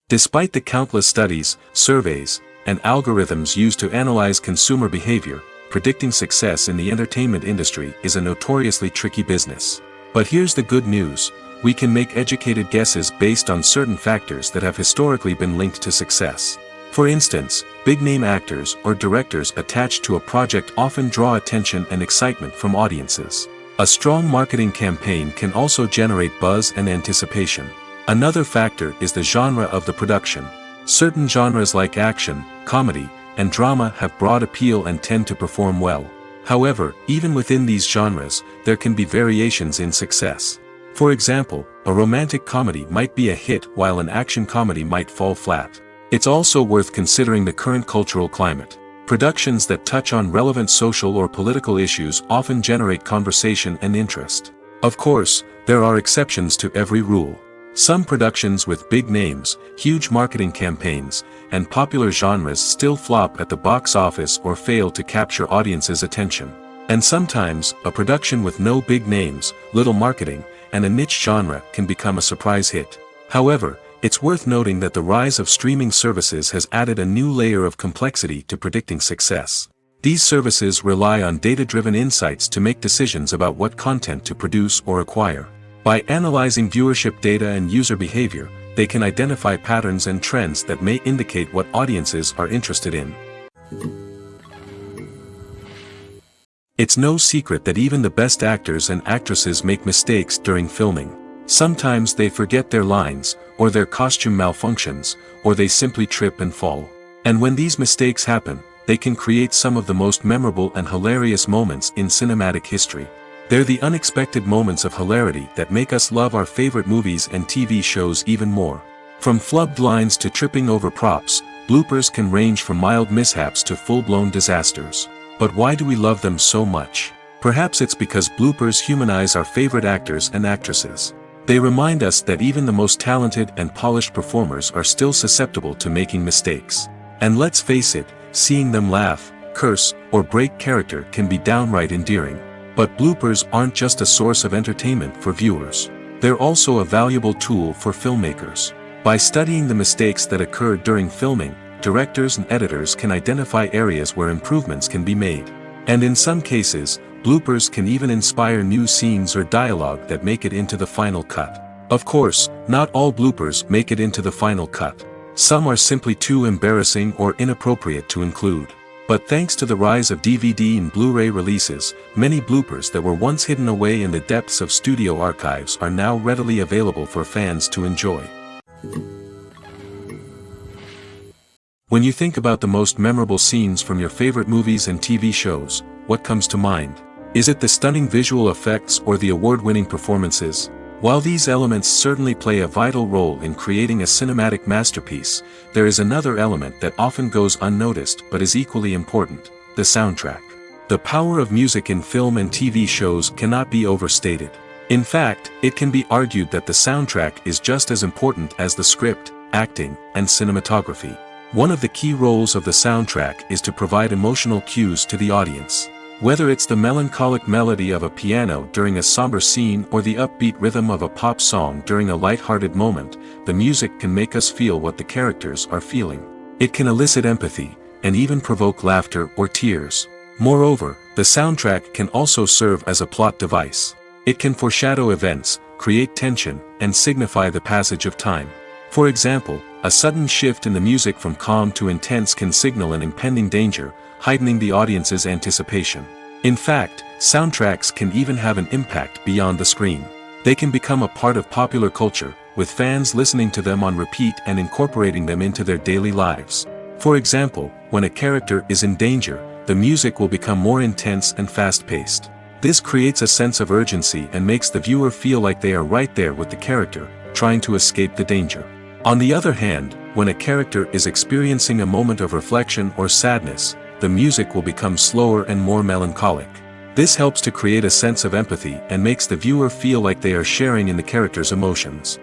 Despite the countless studies, surveys, and algorithms used to analyze consumer behavior, predicting success in the entertainment industry is a notoriously tricky business. But here's the good news: we can make educated guesses based on certain factors that have historically been linked to success. For instance, big-name actors or directors attached to a project often draw attention and excitement from audiences. A strong marketing campaign can also generate buzz and anticipation. Another factor is the genre of the production. Certain genres like action, comedy, and drama have broad appeal and tend to perform well. However, even within these genres, there can be variations in success. For example, a romantic comedy might be a hit while an action comedy might fall flat. It's also worth considering the current cultural climate. Productions that touch on relevant social or political issues often generate conversation and interest. Of course, there are exceptions to every rule. Some productions with big names, huge marketing campaigns, and popular genres still flop at the box office or fail to capture audiences' attention. And sometimes, a production with no big names, little marketing, and a niche genre can become a surprise hit. However, it's worth noting that the rise of streaming services has added a new layer of complexity to predicting success. These services rely on data-driven insights to make decisions about what content to produce or acquire. By analyzing viewership data and user behavior, they can identify patterns and trends that may indicate what audiences are interested in. It's no secret that even the best actors and actresses make mistakes during filming. Sometimes they forget their lines, or their costume malfunctions, or they simply trip and fall. And when these mistakes happen, they can create some of the most memorable and hilarious moments in cinematic history. They're the unexpected moments of hilarity that make us love our favorite movies and TV shows even more. From flubbed lines to tripping over props, bloopers can range from mild mishaps to full-blown disasters. But why do we love them so much? Perhaps it's because bloopers humanize our favorite actors and actresses. They remind us that even the most talented and polished performers are still susceptible to making mistakes. And let's face it, seeing them laugh, curse, or break character can be downright endearing. But bloopers aren't just a source of entertainment for viewers. They're also a valuable tool for filmmakers. By studying the mistakes that occurred during filming, directors and editors can identify areas where improvements can be made. And in some cases, bloopers can even inspire new scenes or dialogue that make it into the final cut. Of course, not all bloopers make it into the final cut. Some are simply too embarrassing or inappropriate to include. But thanks to the rise of DVD and Blu-ray releases, many bloopers that were once hidden away in the depths of studio archives are now readily available for fans to enjoy. When you think about the most memorable scenes from your favorite movies and TV shows, what comes to mind? Is it the stunning visual effects or the award-winning performances? While these elements certainly play a vital role in creating a cinematic masterpiece, there is another element that often goes unnoticed but is equally important: the soundtrack. The power of music in film and TV shows cannot be overstated. In fact, it can be argued that the soundtrack is just as important as the script, acting, and cinematography. One of the key roles of the soundtrack is to provide emotional cues to the audience. Whether it's the melancholic melody of a piano during a somber scene or the upbeat rhythm of a pop song during a light-hearted moment, the music can make us feel what the characters are feeling. It can elicit empathy, and even provoke laughter or tears. Moreover, the soundtrack can also serve as a plot device. It can foreshadow events, create tension, and signify the passage of time. For example, a sudden shift in the music from calm to intense can signal an impending danger, heightening the audience's anticipation. In fact, soundtracks can even have an impact beyond the screen. They can become a part of popular culture, with fans listening to them on repeat and incorporating them into their daily lives. For example, when a character is in danger, the music will become more intense and fast-paced. This creates a sense of urgency and makes the viewer feel like they are right there with the character, trying to escape the danger. On the other hand, when a character is experiencing a moment of reflection or sadness, the music will become slower and more melancholic. This helps to create a sense of empathy and makes the viewer feel like they are sharing in the character's emotions.